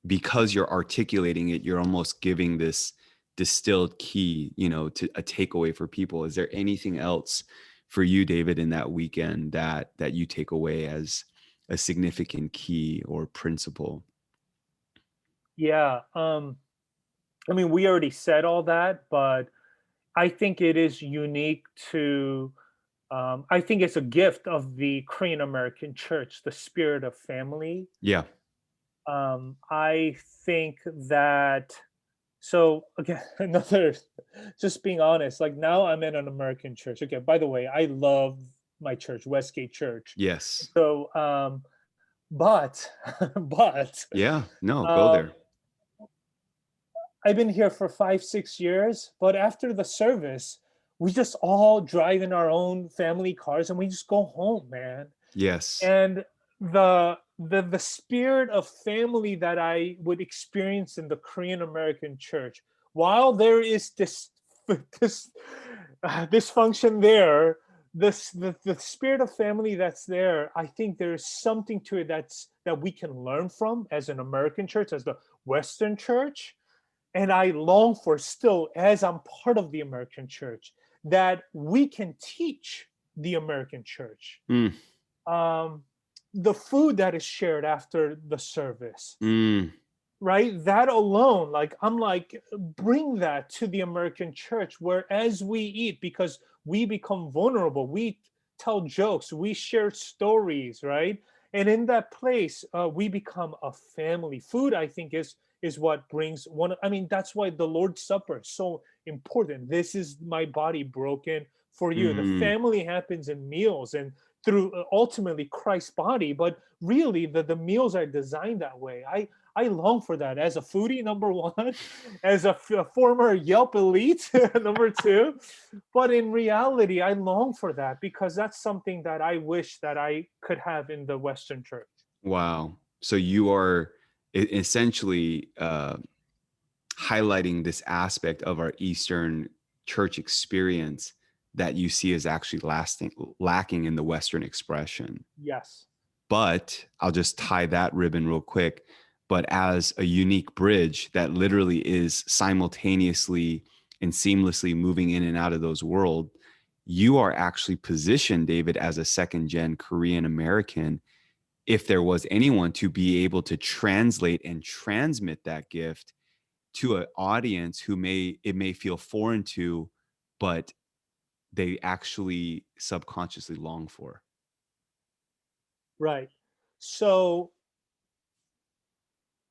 because you're articulating it, you're almost giving this distilled key, to a takeaway for people. Is there anything else for you, David, in that weekend that you take away as a significant key or principle? Yeah. I mean, we already said all that, but I think it is unique to, I think it's a gift of the Korean American church, the spirit of family. Yeah. I think that, so again, another, just being honest, like now I'm in an American church. Okay, by the way, I love my church, Westgate Church. Yes. So, but, but, Yeah. No, go um, there. I've been here for 5, 6 years, but after the service, we just all drive in our own family cars and we just go home, man. Yes. And the spirit of family that I would experience in the Korean American church, while there is this this dysfunction there, the spirit of family that's there, I think there's something to it that we can learn from as an American church, as the Western church. And I long for still, as I'm part of the American church, that we can teach the American church. Mm, Um, the food that is shared after the service, mm, right? That alone, like I'm like, bring that to the American church, where as we eat, because we become vulnerable, we tell jokes, we share stories, right? And in that place, we become a family. Food, I think, is what brings one. I mean, that's why the Lord's Supper is so important. This is my body broken for you. The mm. family happens in meals and through ultimately Christ's body, but really the meals are designed that way. I long for that as a foodie, number one, as a former Yelp elite, number two. But in reality, I long for that because that's something that I wish that I could have in the Western church. Wow. So you are essentially highlighting this aspect of our Eastern church experience that you see as actually lacking in the Western expression. Yes. But I'll just tie that ribbon real quick. But as a unique bridge that literally is simultaneously and seamlessly moving in and out of those worlds, you are actually positioned, David, as a second gen Korean American. If there was anyone to be able to translate and transmit that gift to an audience who may feel foreign to, but they actually subconsciously long for. Right. So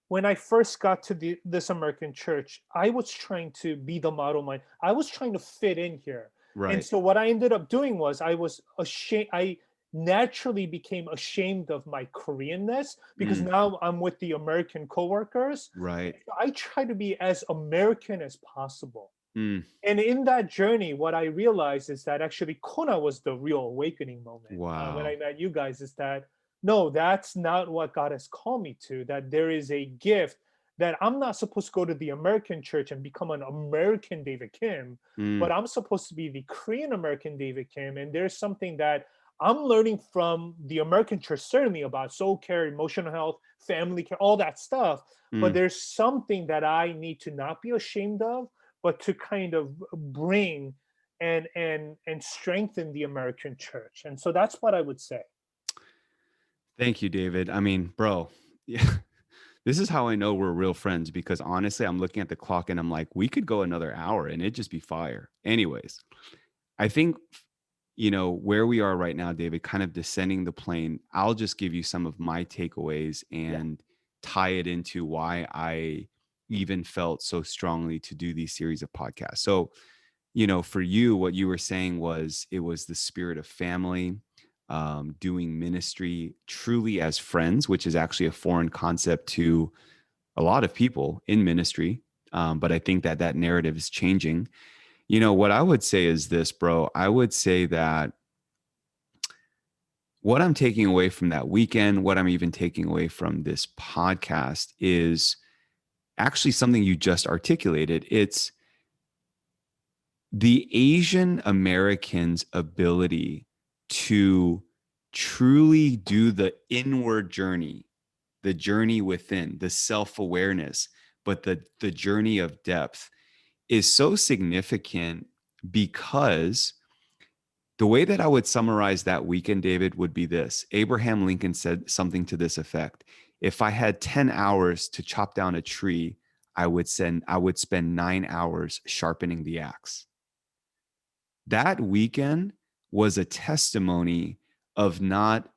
when I first got to this American church, I was trying to be the model mind. I was trying to fit in here. And Right. so what I ended up doing was I was ashamed. I naturally became ashamed of my Koreanness because Mm, now I'm with the American coworkers. right. So I try to be as American as possible. Mm, And in that journey, what I realized is that actually Kona was the real awakening moment. When I wow. met you guys, is that no, that's not what God has called me to. That there is a gift that I'm not supposed to go to the American church and become an American David Kim, but Mm, I'm supposed to be the Korean American David Kim. And there's something that I'm learning from the American church, certainly about soul care, emotional health, family care, all that stuff. But mm. there's something that I need to not be ashamed of, but to kind of bring and strengthen the American church. And so that's what I would say. Thank you, David. I mean, bro, yeah, this is how I know we're real friends because honestly, I'm looking at the clock and I'm like, we could go another hour and it'd just be fire. Anyways, I think, where we are right now, David, kind of descending the plane, I'll just give you some of my takeaways Yeah. and tie it into why I even felt so strongly to do these series of podcasts. So, for you, what you were saying was it was the spirit of family, doing ministry truly as friends, which is actually a foreign concept to a lot of people in ministry. But I think that narrative is changing. What I would say is this, bro. I would say that what I'm taking away from that weekend, what I'm even taking away from this podcast is actually something you just articulated. It's the Asian Americans' ability to truly do the inward journey, the journey within, the self-awareness, but the journey of depth is so significant because the way that I would summarize that weekend, David, would be this. Abraham Lincoln said something to this effect. If I had 10 hours to chop down a tree, I would spend 9 hours sharpening the axe. That weekend was a testimony of not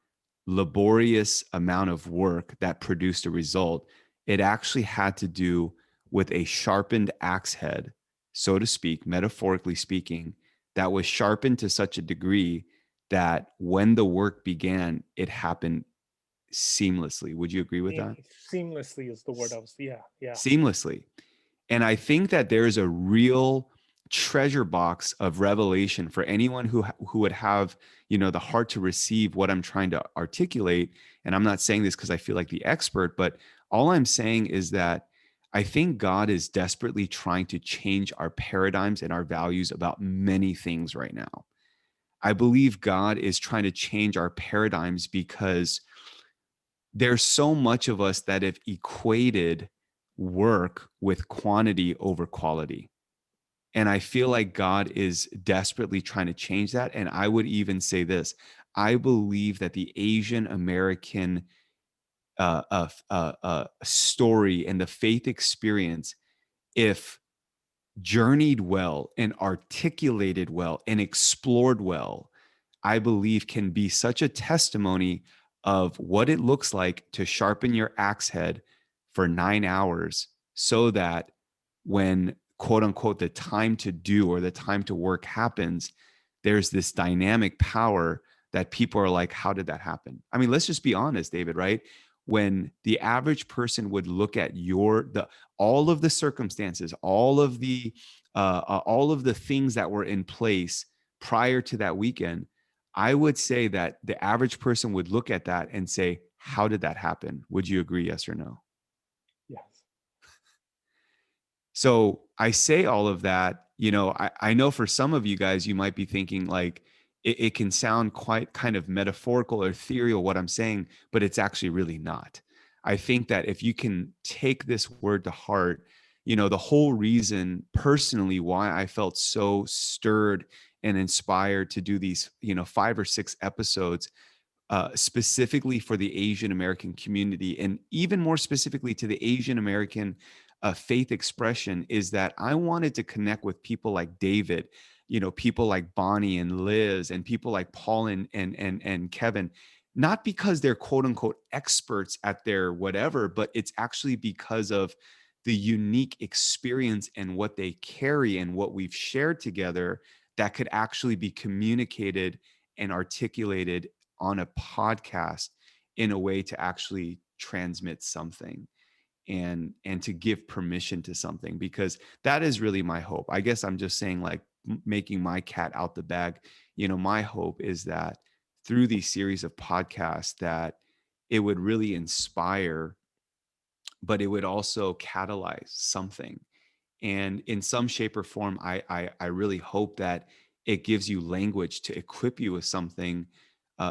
laborious amount of work that produced a result. It actually had to do with a sharpened axe head, so to speak, metaphorically speaking, that was sharpened to such a degree that when the work began, it happened seamlessly. Would you agree with that? Seamlessly is the word I was, yeah, yeah. Seamlessly. And I think that there's a real treasure box of revelation for anyone who would have, the heart to receive what I'm trying to articulate. And I'm not saying this because I feel like the expert, but all I'm saying is that I think God is desperately trying to change our paradigms and our values about many things right now. I believe God is trying to change our paradigms because there's so much of us that have equated work with quantity over quality. And I feel like God is desperately trying to change that. And I would even say this: I believe that the Asian American story and the faith experience, if journeyed well and articulated well and explored well, I believe can be such a testimony of what it looks like to sharpen your axe head for 9 hours so that when quote unquote the time to do or the time to work happens, there's this dynamic power that people are like, how did that happen? I mean, let's just be honest, David, right? When the average person would look at all of the circumstances, all of the things that were in place prior to that weekend, I would say that the average person would look at that and say, how did that happen? Would you agree? Yes or no? Yes. So I say all of that, I know for some of you guys, you might be thinking like it can sound quite kind of metaphorical or ethereal what I'm saying, but it's actually really not. I think that if you can take this word to heart, the whole reason personally why I felt so stirred and inspired to do these, 5 or 6 episodes specifically for the Asian American community, and even more specifically to the Asian American faith expression, is that I wanted to connect with people like David, people like Bonnie and Liz, and people like Paul and Kevin, not because they're quote unquote experts at their whatever, but it's actually because of the unique experience and what they carry and what we've shared together that could actually be communicated and articulated on a podcast in a way to actually transmit something and to give permission to something, because that is really my hope. I guess I'm just saying, like, making my cat out the bag. My hope is that through these series of podcasts that it would really inspire, but it would also catalyze something. And in some shape or form, I really hope that it gives you language to equip you with something,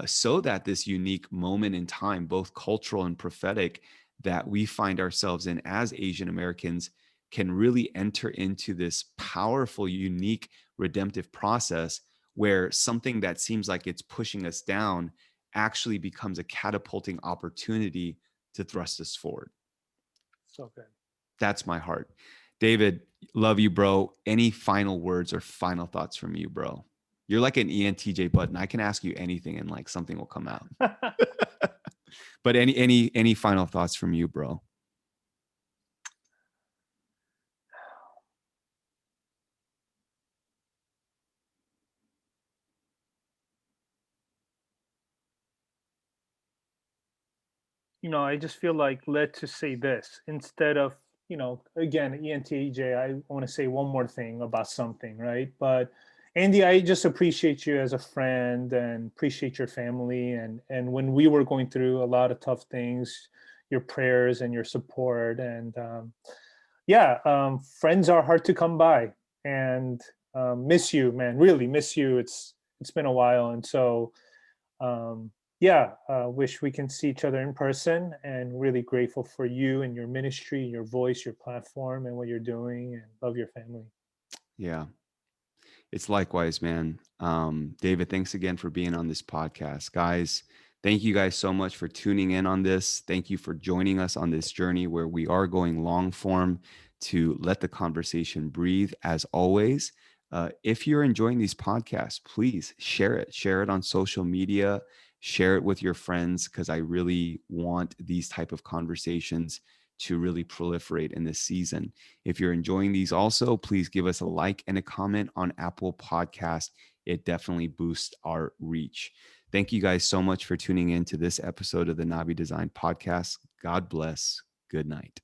so that this unique moment in time, both cultural and prophetic, that we find ourselves in as Asian Americans, can really enter into this powerful, unique, redemptive process where something that seems like it's pushing us down actually becomes a catapulting opportunity to thrust us forward. So good. That's my heart. David, love you, bro. Any final words or final thoughts from you, bro? You're like an ENTJ button. I can ask you anything and like something will come out. But any final thoughts from you, bro? I just feel like led to say this instead of, again, ENTJ, I want to say one more thing about something, right? But Andy, I just appreciate you as a friend and appreciate your family. And when we were going through a lot of tough things, your prayers and your support. And yeah, friends are hard to come by. And miss you, man, really miss you. It's been a while. And so um, yeah, wish we can see each other in person, and really grateful for you and your ministry, your voice, your platform, and what you're doing, and love your family. Yeah, it's likewise, man. David, thanks again for being on this podcast. Guys, thank you guys so much for tuning in on this. Thank you for joining us on this journey where we are going long form to let the conversation breathe, as always. If you're enjoying these podcasts, please share it. Share it on social media. Share it with your friends, because I really want these type of conversations to really proliferate in this season. If you're enjoying these also, please give us a like and a comment on Apple Podcast. It definitely boosts our reach. Thank you guys so much for tuning in to this episode of the Nabi Design Podcast. God bless. Good night.